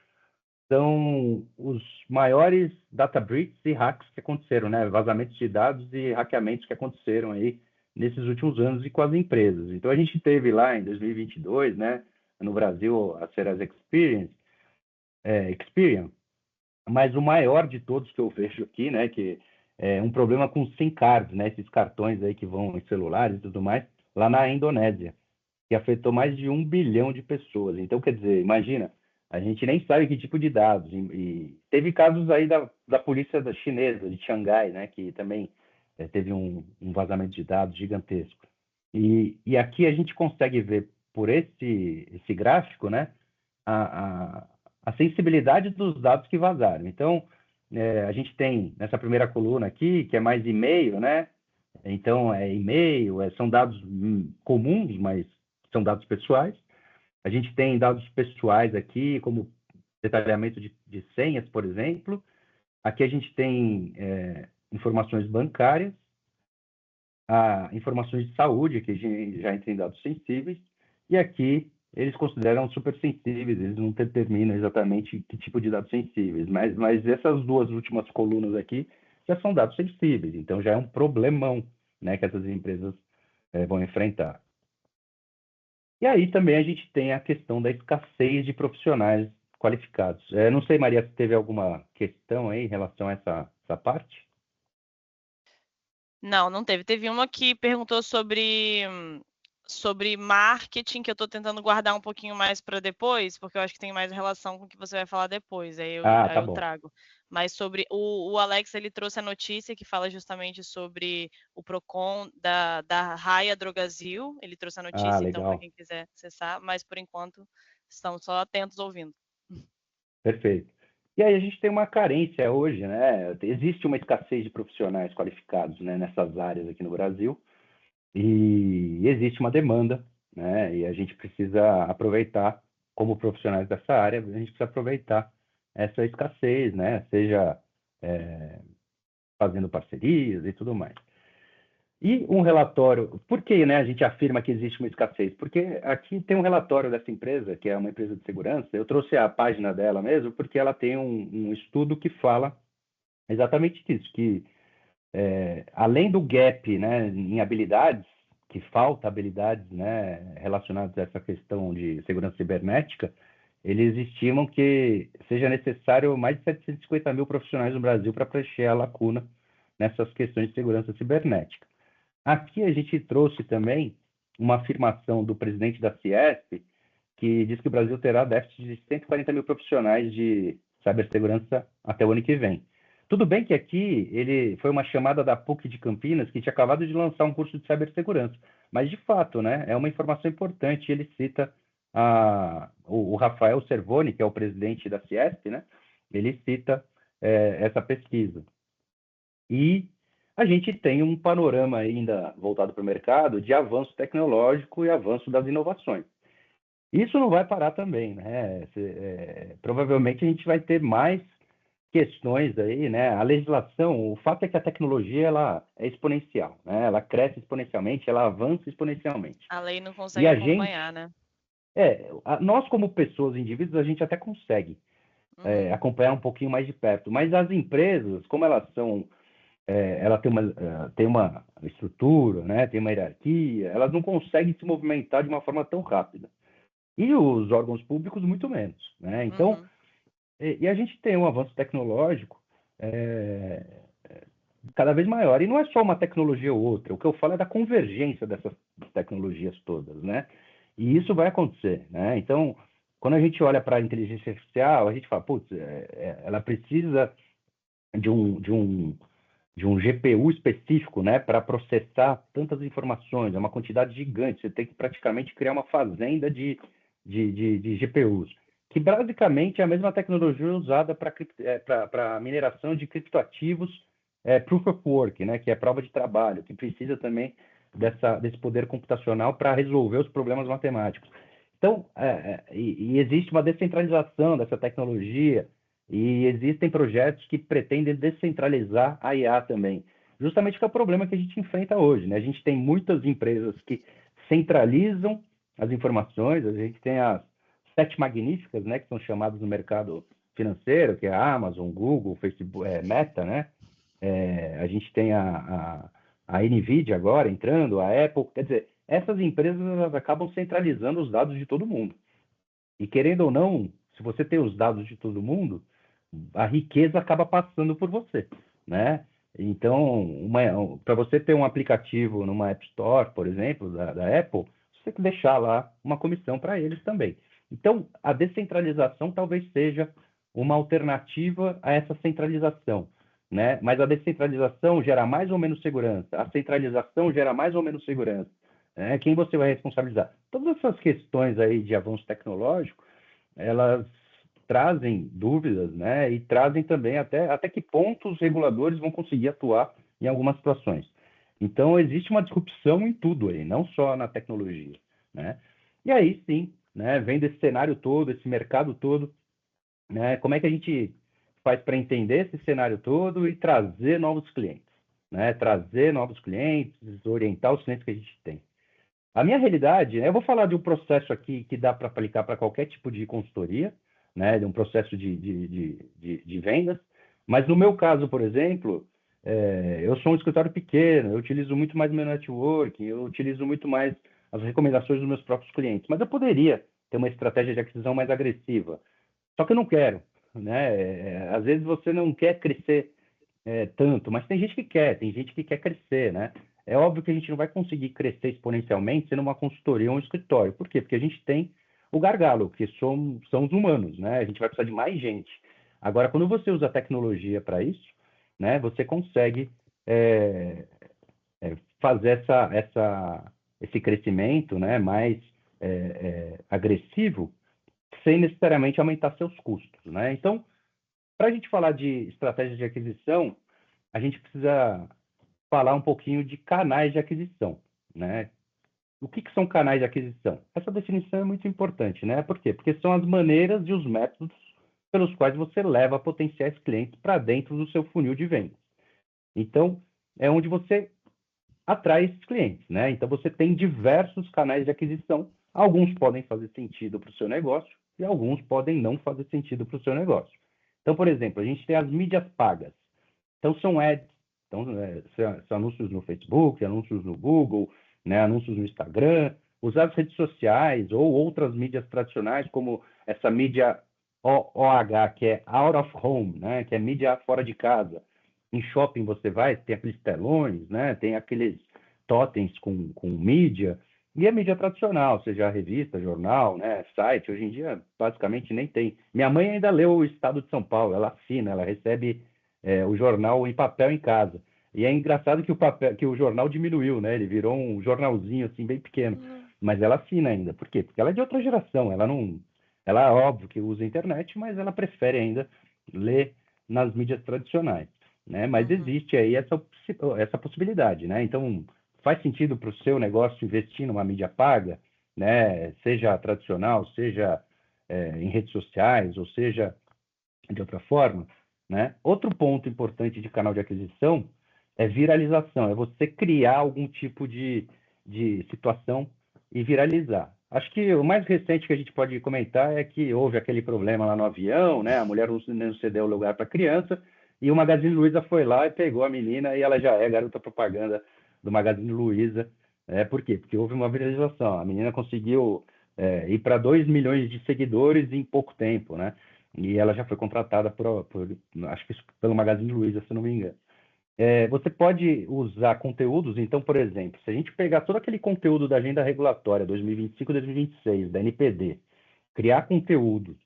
são os maiores data breaches e hacks que aconteceram, né, vazamentos de dados e hackeamentos que aconteceram aí nesses últimos anos e com as empresas. Então, a gente teve lá em 2022, né, no Brasil, a Serasa Experian, mas o maior de todos que eu vejo aqui, né, que é um problema com SIM cards, né, esses cartões aí que vão em celulares e tudo mais, lá na Indonésia, que afetou mais de 1 bilhão de pessoas. Então, quer dizer, imagina, a gente nem sabe que tipo de dados. E teve casos aí da polícia chinesa, de Xangai, né, que também teve um vazamento de dados gigantesco. E aqui a gente consegue ver por esse gráfico, né, a sensibilidade dos dados que vazaram. Então, a gente tem nessa primeira coluna aqui, que é mais e-mail, né? Então, e-mail, são dados comuns, mas são dados pessoais. A gente tem dados pessoais aqui, como detalhamento de senhas, por exemplo. Aqui a gente tem informações bancárias, informações de saúde, que já entra em dados sensíveis, e aqui eles consideram super sensíveis, eles não determinam exatamente que tipo de dados sensíveis, mas essas duas últimas colunas aqui já são dados sensíveis, então já é um problemão, né, que essas empresas vão enfrentar. E aí também a gente tem a questão da escassez de profissionais qualificados. Não sei, Maria, se teve alguma questão aí em relação a essa parte?
Não teve. Teve uma que perguntou sobre sobre marketing, que eu estou tentando guardar um pouquinho mais para depois, porque eu acho que tem mais relação com o que você vai falar depois, aí
Tá
eu
bom.
trago. Mas sobre o Alex, ele trouxe a notícia que fala justamente sobre o Procon da Raia Drogasil, ele trouxe a notícia, então, para
Legal.
quem quiser acessar, mas por enquanto estamos só atentos ouvindo.
Perfeito. E aí a gente tem uma carência hoje, né? Existe uma escassez de profissionais qualificados, né, nessas áreas aqui no Brasil, e existe uma demanda, né? E a gente precisa aproveitar, como profissionais dessa área, a gente precisa aproveitar essa escassez, né? Seja fazendo parcerias e tudo mais. E um relatório, por que, né, a gente afirma que existe uma escassez? Porque aqui tem um relatório dessa empresa, que é uma empresa de segurança, eu trouxe a página dela mesmo, porque ela tem um estudo que fala exatamente disso, que além do gap, né, em habilidades, que falta habilidades, né, relacionadas a essa questão de segurança cibernética, eles estimam que seja necessário mais de 750 mil profissionais no Brasil para preencher a lacuna nessas questões de segurança cibernética. Aqui a gente trouxe também uma afirmação do presidente da Ciesp, que diz que o Brasil terá déficit de 140 mil profissionais de cibersegurança até o ano que vem. Tudo bem que aqui ele foi uma chamada da PUC de Campinas, que tinha acabado de lançar um curso de cibersegurança, mas de fato, né, é uma informação importante. Ele cita o Rafael Cervoni, que é o presidente da Ciesp, né, ele cita essa pesquisa. E a gente tem um panorama ainda voltado para o mercado de avanço tecnológico e avanço das inovações. Isso não vai parar também, né? Provavelmente a gente vai ter mais questões aí, né? A legislação, o fato é que a tecnologia ela é exponencial, né? Ela cresce exponencialmente, ela avança exponencialmente.
A lei não
E
consegue
a gente,
acompanhar, né?
nós como pessoas, indivíduos, a gente até consegue acompanhar um pouquinho mais de perto, mas as empresas, como elas são ela tem uma estrutura, né? Tem uma hierarquia, elas não conseguem se movimentar de uma forma tão rápida. E os órgãos públicos, muito menos, né? Então, a gente tem um avanço tecnológico cada vez maior. E não é só uma tecnologia ou outra. O que eu falo é da convergência dessas tecnologias todas, né? E isso vai acontecer, né? Então, quando a gente olha para a inteligência artificial, a gente fala, putz, ela precisa de um GPU específico, né, para processar tantas informações, é uma quantidade gigante. Você tem que praticamente criar uma fazenda de GPUs, que basicamente é a mesma tecnologia usada para mineração de criptoativos, Proof of Work, né, que é prova de trabalho, que precisa também desse poder computacional para resolver os problemas matemáticos. Então, e existe uma descentralização dessa tecnologia, e existem projetos que pretendem descentralizar a IA também. Justamente que é o problema que a gente enfrenta hoje, né? A gente tem muitas empresas que centralizam as informações, a gente tem as sete magníficas, né, que são chamadas no mercado financeiro, que é a Amazon, Google, Facebook, Meta, né? A gente tem a NVIDIA agora entrando, a Apple, quer dizer, essas empresas elas acabam centralizando os dados de todo mundo. E querendo ou não, se você tem os dados de todo mundo, a riqueza acaba passando por você, né? Então, para você ter um aplicativo numa App Store, por exemplo, da Apple, você tem que deixar lá uma comissão para eles também. Então, a descentralização talvez seja uma alternativa a essa centralização, né? Mas a descentralização gera mais ou menos segurança, a centralização gera mais ou menos segurança. Quem você vai responsabilizar? Todas essas questões aí de avanço tecnológico, elas trazem dúvidas, né? E trazem também até que ponto os reguladores vão conseguir atuar em algumas situações. Então, existe uma disrupção em tudo aí, não só na tecnologia, né? E aí, sim, né, vendo esse cenário todo, esse mercado todo, né, como é que a gente faz para entender esse cenário todo e trazer novos clientes, né? Trazer novos clientes, orientar os clientes que a gente tem. A minha realidade, eu vou falar de um processo aqui que dá para aplicar para qualquer tipo de consultoria, né, de um processo de vendas, mas no meu caso, por exemplo, eu sou um escritório pequeno, eu utilizo muito mais meu networking, eu utilizo muito mais as recomendações dos meus próprios clientes, mas eu poderia ter uma estratégia de aquisição mais agressiva, só que eu não quero, né? Às vezes você não quer crescer tanto, mas tem gente que quer crescer, né? É óbvio que a gente não vai conseguir crescer exponencialmente sendo uma consultoria ou um escritório. Por quê? Porque a gente tem o gargalo, que são os humanos, né? A gente vai precisar de mais gente. Agora, quando você usa a tecnologia para isso, né, você consegue fazer esse crescimento, né, mais agressivo, sem necessariamente aumentar seus custos, né? Então, para a gente falar de estratégia de aquisição, a gente precisa falar um pouquinho de canais de aquisição, né? O que são canais de aquisição? Essa definição é muito importante, né? Por quê? Porque são as maneiras e os métodos pelos quais você leva potenciais clientes para dentro do seu funil de vendas. Então, é onde você atrai esses clientes, né? Então, você tem diversos canais de aquisição. Alguns podem fazer sentido para o seu negócio e alguns podem não fazer sentido para o seu negócio. Então, por exemplo, a gente tem as mídias pagas. Então, são ads, então, são anúncios no Facebook, anúncios no Google, né, anúncios no Instagram, usar as redes sociais ou outras mídias tradicionais, como essa mídia OOH, que é out of home, né, que é mídia fora de casa. Em shopping você vai, tem aqueles telões, né, tem aqueles totens com mídia, e a mídia tradicional, seja revista, jornal, né, site, hoje em dia basicamente nem tem. Minha mãe ainda lê o Estado de São Paulo, ela assina, ela recebe o jornal em papel em casa. E é engraçado que o jornal diminuiu, né? Ele virou um jornalzinho assim bem pequeno, mas ela assina ainda. Por quê? Porque ela é de outra geração. Ela é óbvio que usa a internet, mas ela prefere ainda ler nas mídias tradicionais, né? Mas existe aí essa possibilidade, né? Então faz sentido para o seu negócio investir numa mídia paga, né? Seja tradicional, seja em redes sociais, ou seja de outra forma, né? Outro ponto importante de canal de aquisição é viralização, é você criar algum tipo de situação e viralizar. Acho que o mais recente que a gente pode comentar é que houve aquele problema lá no avião, né? A mulher não cedeu o lugar para a criança e o Magazine Luiza foi lá e pegou a menina e ela já é garota propaganda do Magazine Luiza. Por quê? Porque houve uma viralização. A menina conseguiu ir para 2 milhões de seguidores em pouco tempo, né? E ela já foi contratada acho que pelo Magazine Luiza, se não me engano. Você pode usar conteúdos, então, por exemplo, se a gente pegar todo aquele conteúdo da agenda regulatória 2025-2026, da NPD, criar conteúdo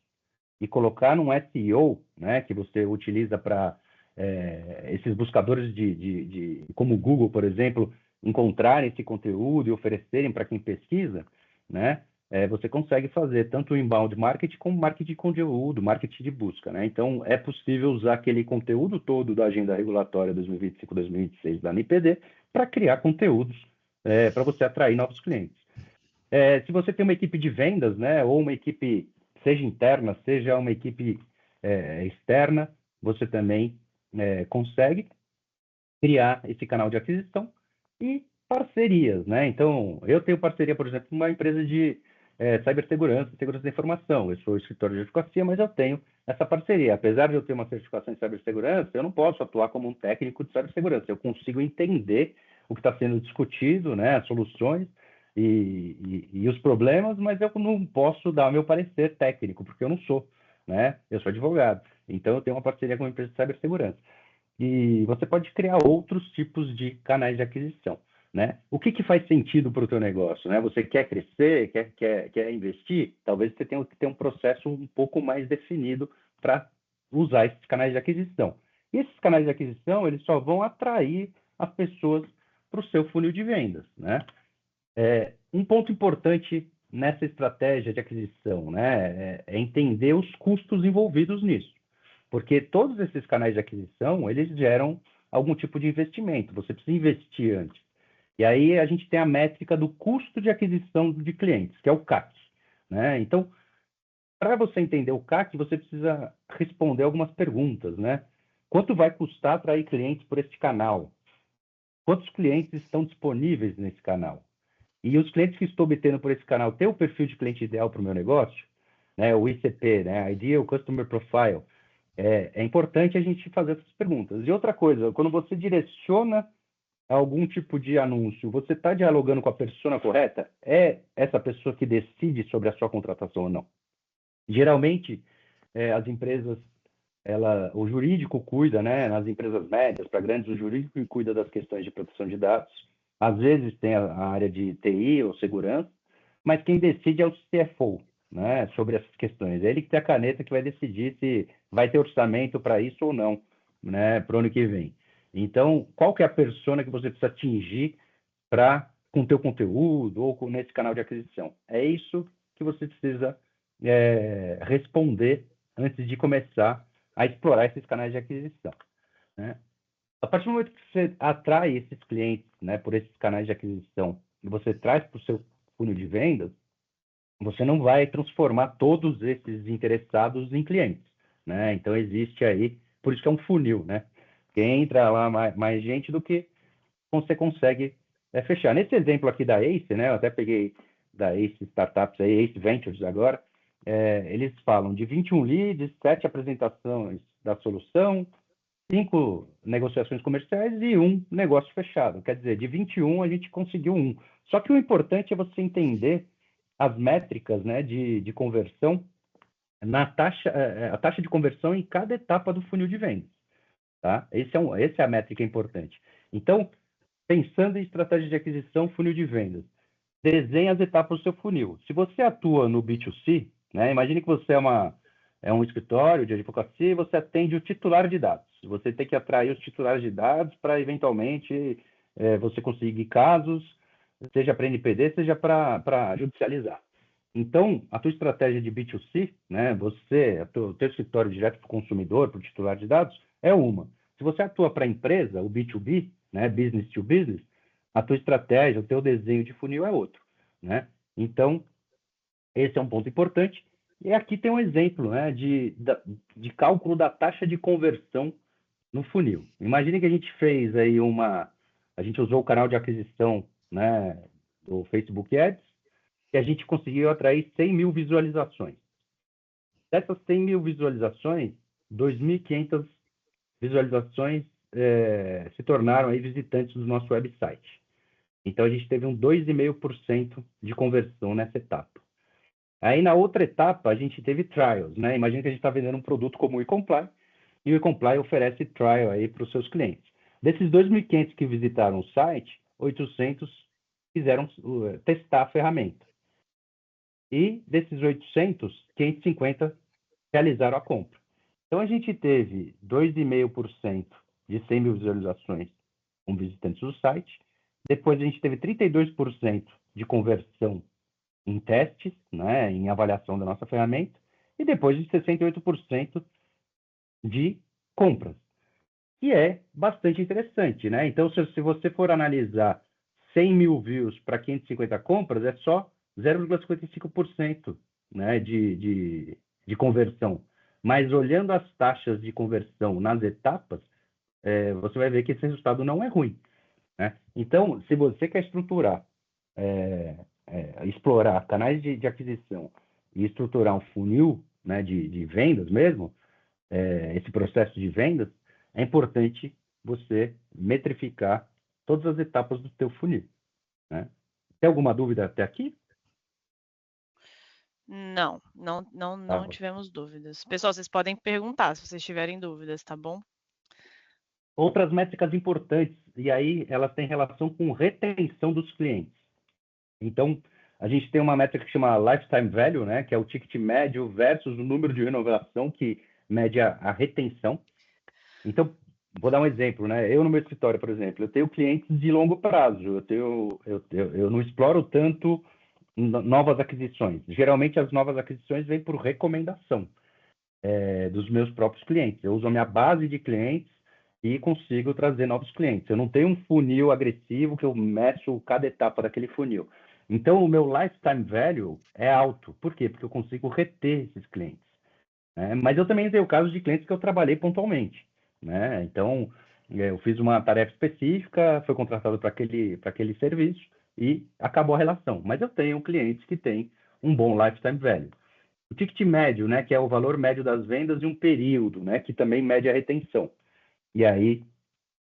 e colocar num SEO, né, que você utiliza para esses buscadores como o Google, por exemplo, encontrarem esse conteúdo e oferecerem para quem pesquisa, né? Você consegue fazer tanto o inbound marketing como marketing de conteúdo, marketing de busca, né? Então, é possível usar aquele conteúdo todo da agenda regulatória 2025-2026 da NPD para criar conteúdos para você atrair novos clientes. Se você tem uma equipe de vendas, né, ou uma equipe, seja interna, seja uma equipe externa, você também consegue criar esse canal de aquisição e parcerias, né? Então, eu tenho parceria, por exemplo, com uma empresa de cibersegurança, segurança da informação. Eu sou escritório de advocacia, mas eu tenho essa parceria. Apesar de eu ter uma certificação em cibersegurança, eu não posso atuar como um técnico de cibersegurança. Eu consigo entender o que está sendo discutido, né, as soluções e os problemas, mas eu não posso dar o meu parecer técnico, porque eu não sou, né? Eu sou advogado. Então, eu tenho uma parceria com uma empresa de cibersegurança. E você pode criar outros tipos de canais de aquisição, né? O que faz sentido para o teu negócio, né? Você quer crescer, quer investir? Talvez você tenha que ter um processo um pouco mais definido para usar esses canais de aquisição. E esses canais de aquisição, eles só vão atrair as pessoas para o seu funil de vendas, né? Um ponto importante nessa estratégia de aquisição, né, é entender os custos envolvidos nisso. Porque todos esses canais de aquisição, eles geram algum tipo de investimento. Você precisa investir antes. E aí a gente tem a métrica do custo de aquisição de clientes, que é o CAC, né? Então, para você entender o CAC, você precisa responder algumas perguntas, né? Quanto vai custar atrair clientes por este canal? Quantos clientes estão disponíveis nesse canal? E os clientes que estou obtendo por esse canal têm o perfil de cliente ideal para o meu negócio? Né? O ICP, né? Ideal Customer Profile. É importante a gente fazer essas perguntas. E outra coisa, quando você direciona algum tipo de anúncio, você está dialogando com a pessoa correta? É essa pessoa que decide sobre a sua contratação ou não? Geralmente, as empresas, o jurídico cuida, né? Nas empresas médias para grandes, o jurídico cuida das questões de proteção de dados, Às vezes tem a área de TI ou segurança, mas quem decide é o CFO, né, sobre essas questões. É ele que tem a caneta que vai decidir se vai ter orçamento para isso ou não, né, para o ano que vem. Então, qual que é a persona que você precisa atingir com o teu conteúdo ou nesse canal de aquisição? É isso que você precisa responder antes de começar a explorar esses canais de aquisição, né? A partir do momento que você atrai esses clientes, né, por esses canais de aquisição, e você traz para o seu funil de vendas, você não vai transformar todos esses interessados em clientes, né? Então existe aí, por isso que é um funil, né? Que entra lá mais gente do que você consegue fechar. Nesse exemplo aqui da Ace, né? Eu até peguei da Ace Startups aí, Ace Ventures agora, eles falam de 21 leads, 7 apresentações da solução, 5 negociações comerciais e 1 negócio fechado. Quer dizer, de 21 a gente conseguiu 1. Só que o importante é você entender as métricas, né, de conversão na taxa, a taxa de conversão em cada etapa do funil de vendas, tá? Essa é a métrica importante. Então, pensando em estratégia de aquisição, funil de vendas, desenhe as etapas do seu funil. Se você atua no B2C, né, imagine que você é um escritório de advocacia e você atende o titular de dados. Você tem que atrair os titulares de dados para, eventualmente, você conseguir casos, seja para NPD, seja para judicializar. Então, a tua estratégia de B2C, né, o teu escritório direto para o consumidor, para o titular de dados, é uma. Se você atua para a empresa, o B2B, né, business to business, a tua estratégia, o teu desenho de funil é outro, né? Então, esse é um ponto importante. E aqui tem um exemplo, né, de cálculo da taxa de conversão no funil. Imagine que a gente fez aí a gente usou o canal de aquisição, né, do Facebook Ads, e a gente conseguiu atrair 100 mil visualizações. Dessas 100 mil visualizações, 2.500 visualizações se tornaram aí visitantes do nosso website. Então, a gente teve um 2,5% de conversão nessa etapa. Aí, na outra etapa, a gente teve trials, né? Imagina que a gente está vendendo um produto como o eComply, e o eComply oferece trial aí para os seus clientes. Desses 2.500 que visitaram o site, 800 quiseram testar a ferramenta. E desses 800, 550 realizaram a compra. Então, a gente teve 2,5% de 100 mil visualizações com visitantes do site. Depois, a gente teve 32% de conversão em testes, né, em avaliação da nossa ferramenta. E depois de 68% de compras. E é bastante interessante, né? Então, se você for analisar 100 mil views para 550 compras, é só 0,55%, né, de conversão. Mas olhando as taxas de conversão nas etapas, você vai ver que esse resultado não é ruim, né? Então, se você quer estruturar, explorar canais de aquisição e estruturar um funil, né, de vendas mesmo, esse processo de vendas, é importante você metrificar todas as etapas do teu funil, né? Tem alguma dúvida até aqui?
Não tivemos dúvidas. Pessoal, vocês podem perguntar se vocês tiverem dúvidas, tá bom?
Outras métricas importantes, e aí elas têm relação com retenção dos clientes. Então, a gente tem uma métrica que chama Lifetime Value, né, que é o ticket médio versus o número de renovação, que mede a retenção. Então, vou dar um exemplo, né? Eu no meu escritório, por exemplo, eu tenho clientes de longo prazo, eu não exploro tanto novas aquisições. Geralmente as novas aquisições vêm por recomendação dos meus próprios clientes. Eu uso a minha base de clientes e consigo trazer novos clientes. Eu não tenho um funil agressivo que eu meço cada etapa daquele funil. Então, o meu lifetime value é alto. Por quê? Porque eu consigo reter esses clientes, né? Mas eu também tenho casos de clientes que eu trabalhei pontualmente, né? Então, eu fiz uma tarefa específica, foi contratado para aquele serviço e acabou a relação. Mas eu tenho clientes que têm um bom lifetime value. O ticket médio, né, que é o valor médio das vendas de um período, né, que também mede a retenção. E aí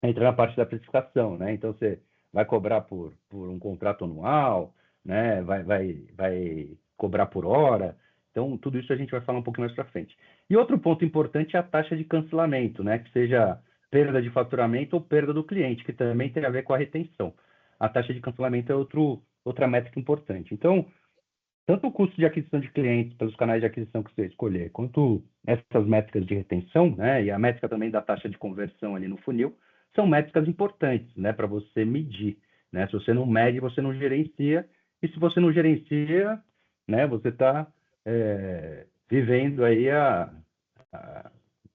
entra na parte da precificação, né? Então você vai cobrar por um contrato anual, né? Vai cobrar por hora. Então tudo isso a gente vai falar um pouquinho mais para frente. E outro ponto importante é a taxa de cancelamento, né? Que seja perda de faturamento ou perda do cliente, que também tem a ver com a retenção. a taxa de cancelamento é outra métrica importante. Então, tanto o custo de aquisição de clientes pelos canais de aquisição que você escolher, quanto essas métricas de retenção, né, e a métrica também da taxa de conversão ali no funil, são métricas importantes, né, para você medir, né? Se você não mede, você não gerencia, e se você não gerencia, né, você está vivendo aí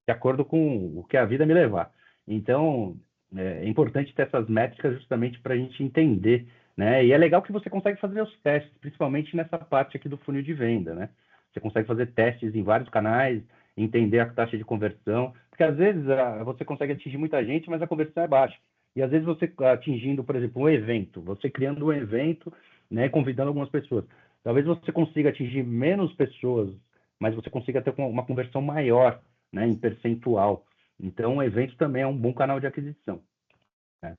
de acordo com o que a vida me levar. Então, é importante ter essas métricas justamente para a gente entender, né? E é legal que você consegue fazer os testes, principalmente nessa parte aqui do funil de venda, né? Você consegue fazer testes em vários canais, entender a taxa de conversão, porque às vezes você consegue atingir muita gente, mas a conversão é baixa. E às vezes você atingindo, por exemplo, um evento, você criando um evento, né, convidando algumas pessoas. Talvez você consiga atingir menos pessoas, mas você consiga ter uma conversão maior, né, em percentual. Então, o evento também é um bom canal de aquisição, né?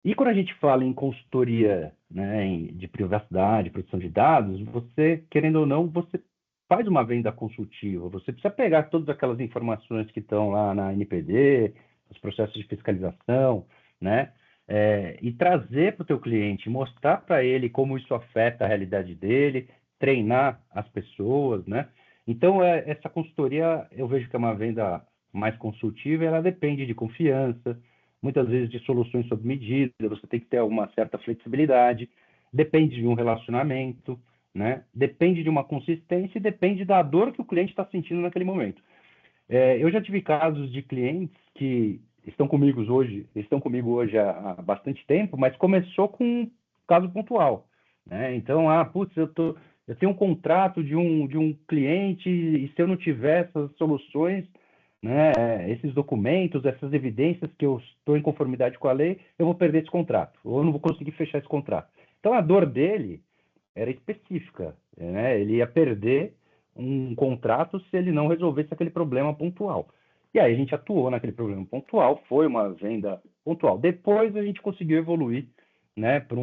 E quando a gente fala em consultoria, né, de privacidade, proteção de dados, você, querendo ou não, você faz uma venda consultiva. Você precisa pegar todas aquelas informações que estão lá na NPD, os processos de fiscalização, né, e trazer para o teu cliente, mostrar para ele como isso afeta a realidade dele, treinar as pessoas, né? Então, essa consultoria, eu vejo que é uma venda mais consultiva, ela depende de confiança, muitas vezes de soluções sob medida, você tem que ter uma certa flexibilidade, depende de um relacionamento, né? Depende de uma consistência e depende da dor que o cliente está sentindo naquele momento. Eu já tive casos de clientes que estão comigo hoje há bastante tempo, mas começou com um caso pontual, né? Então, putz, eu tenho um contrato de um cliente e se eu não tiver essas soluções, né, esses documentos, essas evidências que eu estou em conformidade com a lei, eu vou perder esse contrato, ou eu não vou conseguir fechar esse contrato. Então, a dor dele era específica, né? Ele ia perder um contrato se ele não resolvesse aquele problema pontual. E aí a gente atuou naquele problema pontual, foi uma venda pontual. Depois a gente conseguiu evoluir, né, para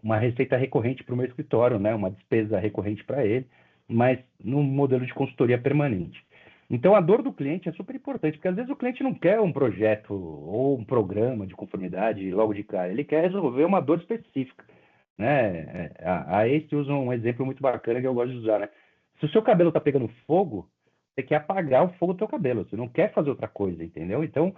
uma receita recorrente para o meu escritório, né, uma despesa recorrente para ele, mas num modelo de consultoria permanente. Então, a dor do cliente é super importante, porque às vezes o cliente não quer um projeto ou um programa de conformidade logo de cara, ele quer resolver uma dor específica, né? A Ace usa um exemplo muito bacana que eu gosto de usar, né? Se o seu cabelo está pegando fogo, você quer apagar o fogo do seu cabelo, você não quer fazer outra coisa, entendeu? Então,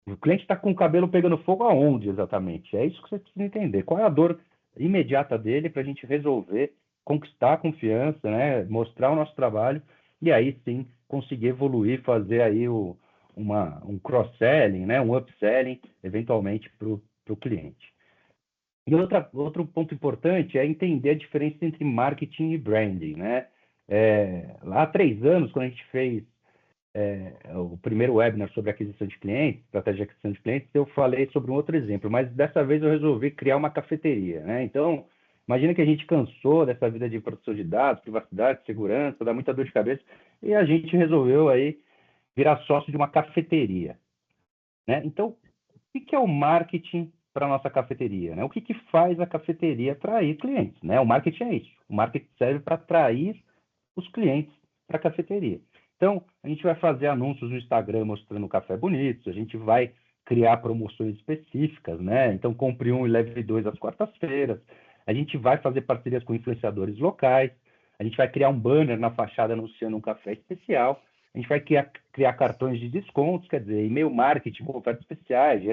o cliente está com o cabelo pegando fogo aonde exatamente? É isso que você precisa entender. Qual é a dor imediata dele para a gente resolver, conquistar a confiança, né? Mostrar o nosso trabalho e aí sim conseguir evoluir, fazer aí um cross-selling, né? Um upselling, eventualmente, para o cliente. E outro ponto importante é entender a diferença entre marketing e branding, né? Lá há 3 anos, quando a gente fez o primeiro webinar sobre aquisição de clientes, estratégia de aquisição de clientes, eu falei sobre um outro exemplo, mas dessa vez eu resolvi criar uma cafeteria, né? Então, imagina que a gente cansou dessa vida de proteção de dados, privacidade, segurança, dá muita dor de cabeça, e a gente resolveu aí virar sócio de uma cafeteria, né? Então, o que é o marketing para a nossa cafeteria, né? O que faz a cafeteria atrair clientes, né? O marketing é isso. O marketing serve para atrair os clientes para a cafeteria. Então, a gente vai fazer anúncios no Instagram mostrando café bonitos, a gente vai criar promoções específicas, né? Então, compre um e leve 2 às quartas-feiras. A gente vai fazer parcerias com influenciadores locais. A gente vai criar um banner na fachada anunciando um café especial. A gente vai criar cartões de descontos, quer dizer, e-mail marketing com ofertas especiais,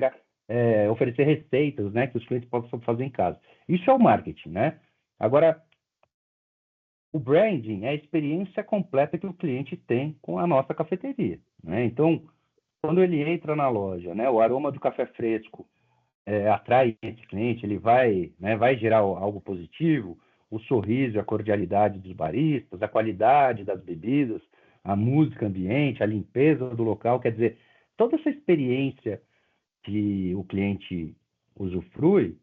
oferecer receitas, né, que os clientes possam fazer em casa. Isso é o marketing, né? Agora, o branding é a experiência completa que o cliente tem com a nossa cafeteria, né? Então, quando ele entra na loja, né, o aroma do café fresco atrai esse cliente, ele vai, né, vai gerar algo positivo, o sorriso, a cordialidade dos baristas, a qualidade das bebidas, a música ambiente, a limpeza do local, quer dizer, toda essa experiência que o cliente usufrui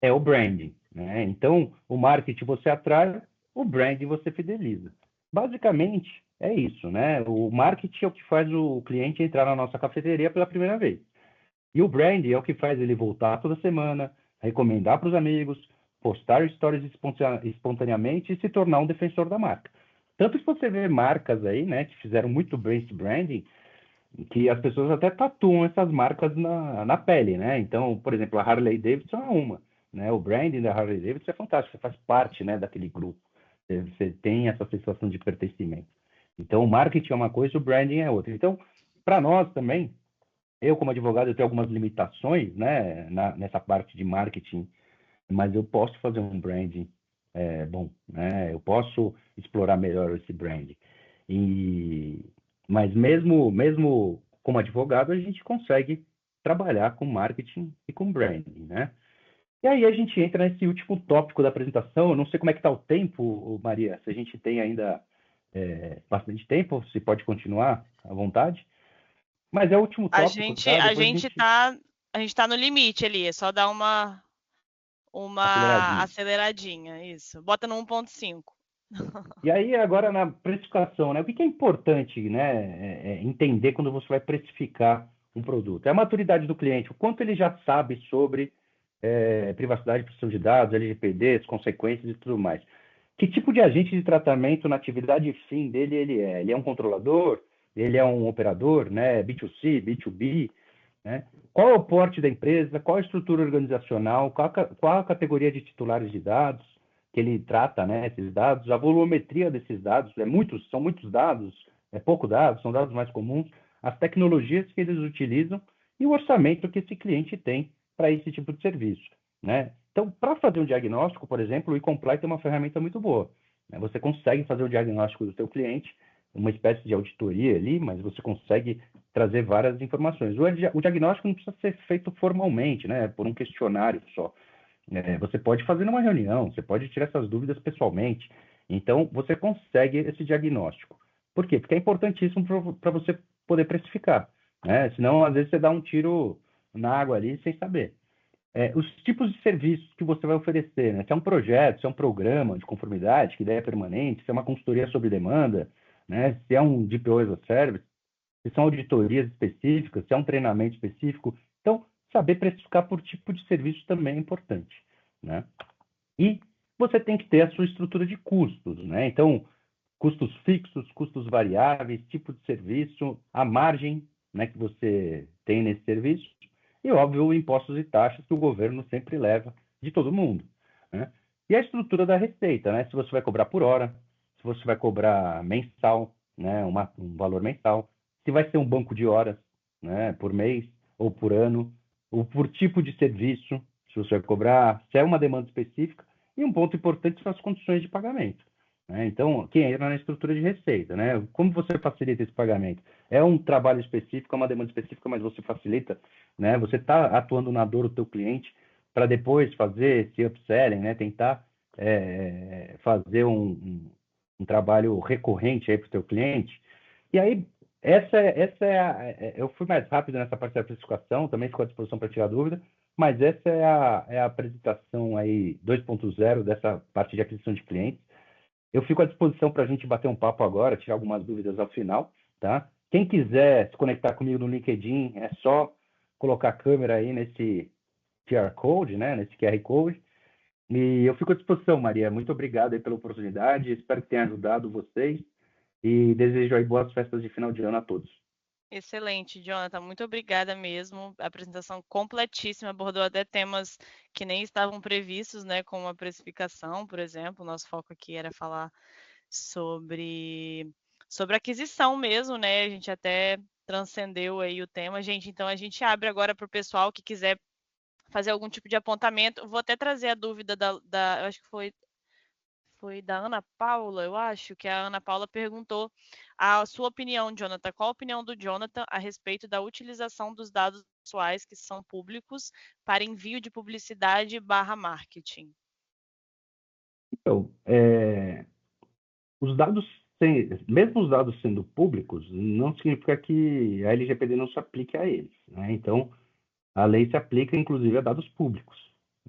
é o branding, né? Então, o marketing você atrai, o branding você fideliza. Basicamente, é isso, né? O marketing é o que faz o cliente entrar na nossa cafeteria pela primeira vez. E o branding é o que faz ele voltar toda semana, recomendar para os amigos, postar stories espontaneamente e se tornar um defensor da marca. Tanto que você vê marcas aí, né, que fizeram muito bem esse branding, que as pessoas até tatuam essas marcas na pele, né? Então, por exemplo, a Harley Davidson é uma, né? O branding da Harley Davidson é fantástico, você faz parte, né, daquele grupo. Você tem essa sensação de pertencimento. Então, o marketing é uma coisa, o branding é outra. Então, para nós também, eu como advogado, eu tenho algumas limitações, né, nessa parte de marketing, mas eu posso fazer um branding bom, né? Eu posso explorar melhor esse branding. E, mas mesmo como advogado, a gente consegue trabalhar com marketing e com branding, né? E aí a gente entra nesse último tópico da apresentação. Eu não sei como é que está o tempo, Maria, se a gente tem ainda bastante tempo, se pode continuar à vontade. Mas é o último
A
tópico,
gente,
tá?
a
Depois a
gente
gente
tá, a gente tá no limite ali, é só dar uma
aceleradinho.
aceleradinha, isso. Bota no 1.5.
E aí, agora na precificação, né? O que é importante, né, entender quando você vai precificar um produto? É a maturidade do cliente, o quanto ele já sabe sobre privacidade e proteção de dados, LGPD, as consequências e tudo mais. Que tipo de agente de tratamento na atividade fim dele ele é? Ele é um controlador? Ele é um operador, né? B2C, B2B, né? Qual é o porte da empresa? Qual a estrutura organizacional? Qual a categoria de titulares de dados que ele trata, né? Esses dados, a volumetria desses dados, são muitos dados, é pouco dados, são dados mais comuns, as tecnologias que eles utilizam e o orçamento que esse cliente tem para esse tipo de serviço, né? Então, para fazer um diagnóstico, por exemplo, o eComply é uma ferramenta muito boa, né? Você consegue fazer o diagnóstico do seu cliente, uma espécie de auditoria ali, mas você consegue trazer várias informações. O diagnóstico não precisa ser feito formalmente, né? Por um questionário só. Você pode fazer numa reunião, você pode tirar essas dúvidas pessoalmente. Então, você consegue esse diagnóstico. Por quê? Porque é importantíssimo para você poder precificar, né? Senão, às vezes, você dá um tiro na água ali sem saber. Os tipos de serviços que você vai oferecer, né? Se é um projeto, se é um programa de conformidade, que ideia é permanente, se é uma consultoria sob demanda, né? Se é um DPO as a Service, se são auditorias específicas, se é um treinamento específico. Então, saber precificar por tipo de serviço também é importante, né? E você tem que ter a sua estrutura de custos, né? Então, custos fixos, custos variáveis, tipo de serviço, a margem, né, que você tem nesse serviço e, óbvio, impostos e taxas que o governo sempre leva de todo mundo, né? E a estrutura da receita, né? Se você vai cobrar por hora, se você vai cobrar mensal, né, um valor mensal, se vai ser um banco de horas, né, por mês ou por ano, ou por tipo de serviço, se você vai cobrar, se é uma demanda específica, e um ponto importante são as condições de pagamento, né? Então, quem entra na estrutura de receita, né? Como você facilita esse pagamento? É um trabalho específico, é uma demanda específica, mas você facilita, né? Você está atuando na dor do teu cliente para depois fazer esse upselling, né? Tentar fazer um trabalho recorrente aí para o teu cliente. E aí, eu fui mais rápido nessa parte da precificação, também ficou à disposição para tirar dúvida, mas essa é a apresentação aí 2.0 dessa parte de aquisição de clientes. Eu fico à disposição para a gente bater um papo agora, tirar algumas dúvidas ao final, tá? Quem quiser se conectar comigo no LinkedIn, é só colocar a câmera aí nesse QR Code, né? Nesse QR Code. E eu fico à disposição, Maria. Muito obrigado aí pela oportunidade. Espero que tenha ajudado vocês e desejo aí boas festas de final de ano a todos.
Excelente, Jonathan. Muito obrigada mesmo. A apresentação completíssima, abordou até temas que nem estavam previstos, né? Como a precificação, por exemplo. O nosso foco aqui era falar sobre aquisição mesmo, né? A gente até transcendeu aí o tema. Gente, então a gente abre agora para o pessoal que quiser fazer algum tipo de apontamento. Vou até trazer a dúvida eu acho que foi da Ana Paula, eu acho que a Ana Paula perguntou a sua opinião, Jonathan. Qual a opinião do Jonathan a respeito da utilização dos dados pessoais que são públicos para envio de publicidade / marketing?
Então, os dados, mesmo os dados sendo públicos, não significa que a LGPD não se aplique a eles, né? Então, a lei se aplica, inclusive, a dados públicos,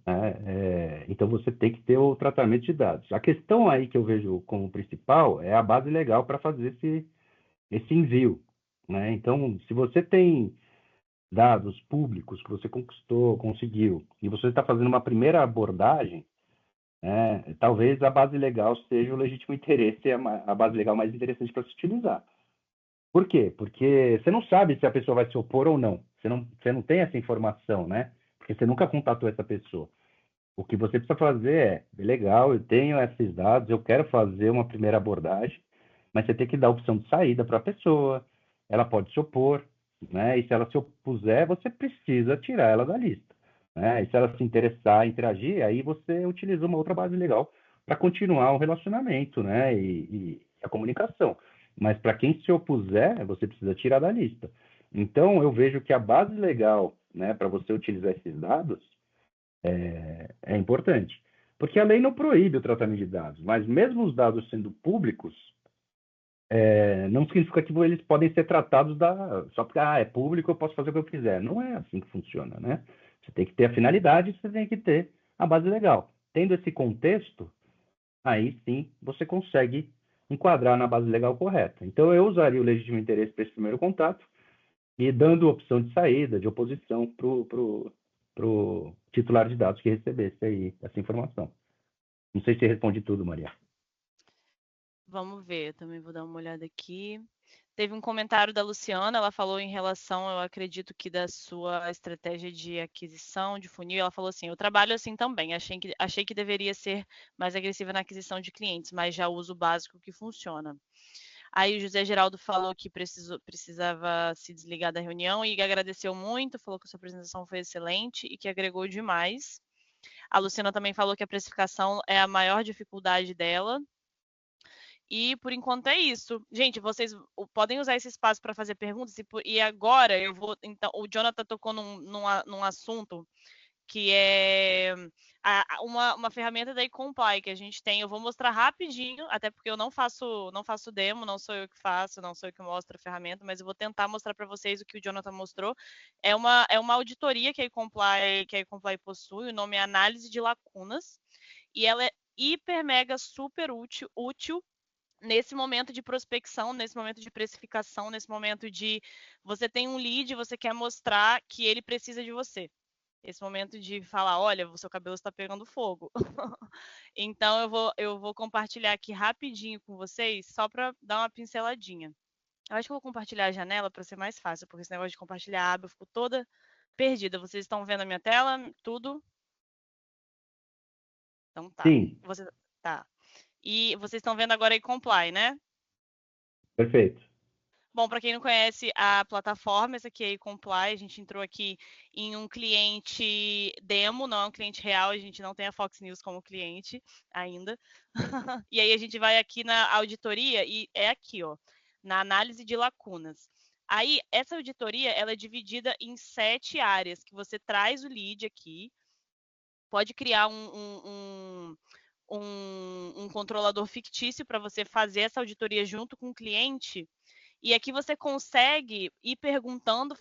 né? Então, você tem que ter o tratamento de dados. A questão aí que eu vejo como principal é a base legal para fazer esse envio, né? Então, se você tem dados públicos que você conseguiu, e você está fazendo uma primeira abordagem, talvez a base legal seja o legítimo interesse, a base legal mais interessante para se utilizar. Por quê? Porque você não sabe se a pessoa vai se opor ou não. Você não tem essa informação, né? Porque você nunca contatou essa pessoa. O que você precisa fazer legal, eu tenho esses dados, eu quero fazer uma primeira abordagem, mas você tem que dar a opção de saída para a pessoa. Ela pode se opor, né? E se ela se opuser, você precisa tirar ela da lista, né? E se ela se interessar, interagir, aí você utiliza uma outra base legal para continuar o relacionamento, né? E a comunicação. Mas para quem se opuser, você precisa tirar da lista. Então, eu vejo que a base legal, né, para você utilizar esses dados é importante. Porque a lei não proíbe o tratamento de dados, mas mesmo os dados sendo públicos, não significa que eles podem ser tratados só porque é público, eu posso fazer o que eu quiser. Não é assim que funciona, né? Você tem que ter a finalidade, você tem que ter a base legal. Tendo esse contexto, aí sim você consegue enquadrar na base legal correta. Então, eu usaria o legítimo interesse para esse primeiro contato e dando opção de saída, de oposição para o titular de dados que recebesse aí essa informação. Não sei se responde tudo, Maria.
Vamos ver, também vou dar uma olhada aqui. Teve um comentário da Luciana, ela falou em relação, eu acredito que da sua estratégia de aquisição de funil, ela falou assim: eu trabalho assim também, achei que deveria ser mais agressiva na aquisição de clientes, mas já uso o básico que funciona. Aí o José Geraldo falou que precisava se desligar da reunião e agradeceu muito, falou que a sua apresentação foi excelente e que agregou demais. A Luciana também falou que a precificação é a maior dificuldade dela. E por enquanto é isso. Gente, vocês podem usar esse espaço para fazer perguntas. E agora eu vou. Então, o Jonathan tocou num assunto que é uma ferramenta da Ecomply que a gente tem. Eu vou mostrar rapidinho, até porque eu não faço demo, não sou eu que faço, não sou eu que mostro a ferramenta, mas eu vou tentar mostrar para vocês o que o Jonathan mostrou. É uma auditoria que a Ecomply possui, o nome é Análise de Lacunas, e ela é hiper, mega, super útil nesse momento de prospecção, nesse momento de precificação, nesse momento de você tem um lead, você quer mostrar que ele precisa de você. Esse momento de falar, olha, o seu cabelo está pegando fogo. Então eu vou compartilhar aqui rapidinho com vocês, só para dar uma pinceladinha. Eu acho que eu vou compartilhar a janela para ser mais fácil, porque esse negócio de compartilhar a aba eu fico toda perdida. Vocês estão vendo a minha tela? Tudo? Então tá.
Sim,
Tá. E vocês estão vendo agora aí Comply, né?
perfeito.
Bom, para quem não conhece a plataforma, essa aqui é a Comply, a gente entrou aqui em um cliente demo, não é um cliente real, a gente não tem a Fox News como cliente ainda. E aí a gente vai aqui na auditoria e é aqui, ó, na análise de lacunas. Aí, essa auditoria, ela é dividida em 7 áreas, que você traz o lead aqui, pode criar um controlador fictício para você fazer essa auditoria junto com o cliente. E aqui você consegue ir perguntando,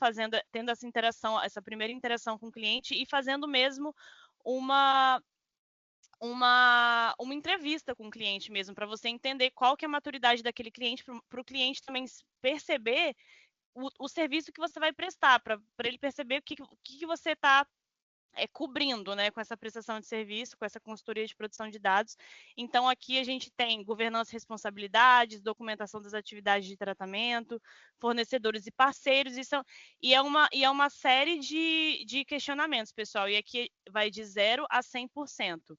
tendo essa interação, essa primeira interação com o cliente e fazendo mesmo uma entrevista com o cliente mesmo, para você entender qual que é a maturidade daquele cliente, para o cliente também perceber o serviço que você vai prestar, para ele perceber o que você está cobrindo, né, com essa prestação de serviço, com essa consultoria de produção de dados. Então, aqui a gente tem governança e responsabilidades, documentação das atividades de tratamento, fornecedores e parceiros, e é uma série de questionamentos, pessoal, e aqui vai de 0 a 100%.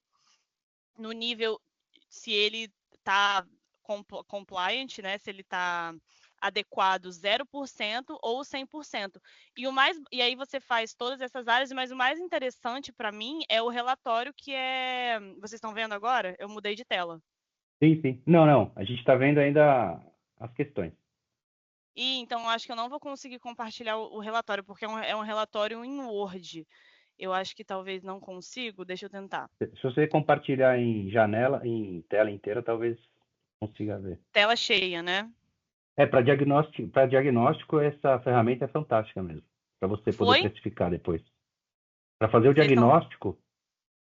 No nível, se ele está compliant, né, se ele está adequado 0% ou 100%. E aí você faz todas essas áreas, mas o mais interessante para mim é o relatório que é. Vocês estão vendo agora? Eu mudei de tela.
Sim, sim. Não, não. A gente está vendo ainda as questões.
E então acho que eu não vou conseguir compartilhar o relatório, porque é um relatório em Word. Eu acho que talvez não consigo. Deixa eu tentar.
Se você compartilhar em janela, em tela inteira, talvez consiga ver.
Tela cheia, né?
Para diagnóstico, essa ferramenta é fantástica mesmo, para você poder
Foi?
precificar depois. Para fazer o
Vocês estão.
diagnóstico,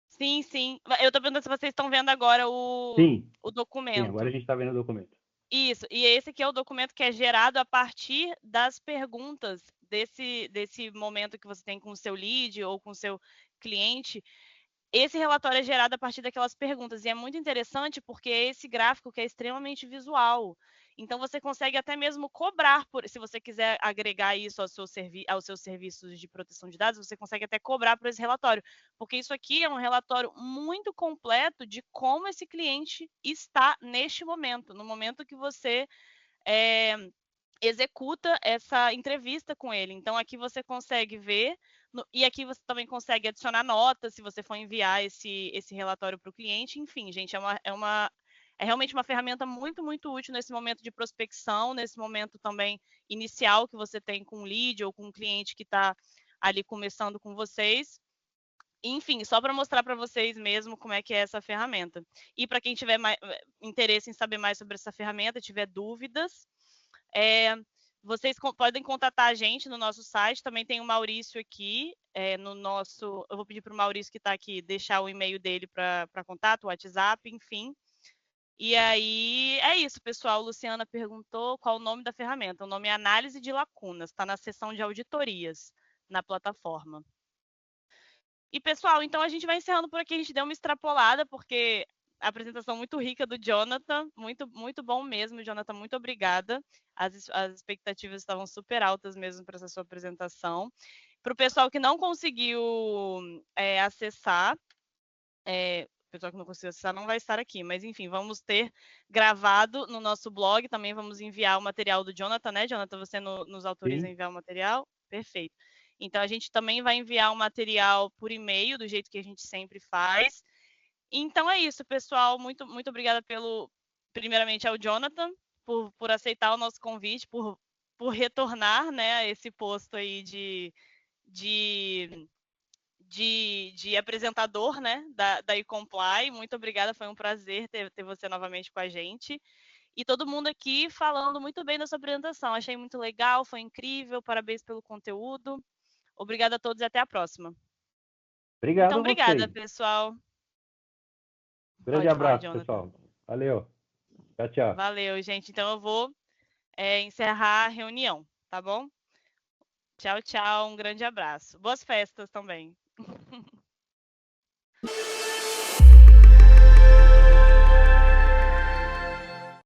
Sim, sim. Eu tô perguntando se vocês estão vendo agora
sim,
o
sim, agora a
documento.
gente está vendo o documento.
Isso, e esse aqui é o documento que é gerado a partir das perguntas desse momento que você tem com o seu lead ou com o seu cliente. Esse relatório é gerado a partir daquelas perguntas, e é muito interessante porque é esse gráfico que é extremamente visual. Então, você consegue até mesmo cobrar, se você quiser agregar isso aos seus serviços de proteção de dados, você consegue até cobrar por esse relatório, porque isso aqui é um relatório muito completo de como esse cliente está neste momento, no momento que você executa essa entrevista com ele. Então, aqui você consegue ver, e aqui você também consegue adicionar notas, se você for enviar esse relatório para o cliente. Enfim, gente, é realmente uma ferramenta muito, muito útil nesse momento de prospecção, nesse momento também inicial que você tem com um lead ou com um cliente que está ali começando com vocês. Enfim, só para mostrar para vocês mesmo como é que é essa ferramenta. E para quem tiver interesse em saber mais sobre essa ferramenta, tiver dúvidas, vocês podem contatar a gente no nosso site. Também tem o Maurício aqui no nosso. Eu vou pedir para o Maurício que está aqui deixar o e-mail dele para contato, o WhatsApp, enfim. E aí é isso, pessoal. Luciana perguntou qual o nome da ferramenta. O nome é Análise de Lacunas. Está na seção de auditorias na plataforma. E, pessoal, então a gente vai encerrando por aqui. A gente deu uma extrapolada, porque a apresentação muito rica do Jonathan, muito, muito bom mesmo, Jonathan, muito obrigada. As expectativas estavam super altas mesmo para essa sua apresentação. Para o pessoal que não conseguiu acessar, o pessoal que não conseguiu acessar não vai estar aqui, mas enfim, vamos ter gravado no nosso blog, também vamos enviar o material do Jonathan, né, Jonathan? Você nos autoriza a enviar o material? Perfeito. Então, a gente também vai enviar o material por e-mail, do jeito que a gente sempre faz. Então, é isso, pessoal. Muito, muito obrigada primeiramente ao Jonathan, por aceitar o nosso convite, por retornar, né, a esse posto aí de apresentador, né, da eComply. Muito obrigada, foi um prazer ter você novamente com a gente. E todo mundo aqui falando muito bem da sua apresentação. Achei muito legal, foi incrível, parabéns pelo conteúdo. Obrigada a todos e até a próxima.
Obrigado
Então,
a
obrigada,
vocês.
pessoal.
Grande
Pode falar,
abraço,
Jonathan.
pessoal. Valeu. Tchau, tchau.
Valeu, gente. Então, eu vou encerrar a reunião, tá bom? Tchau, tchau. Um grande abraço. Boas festas também.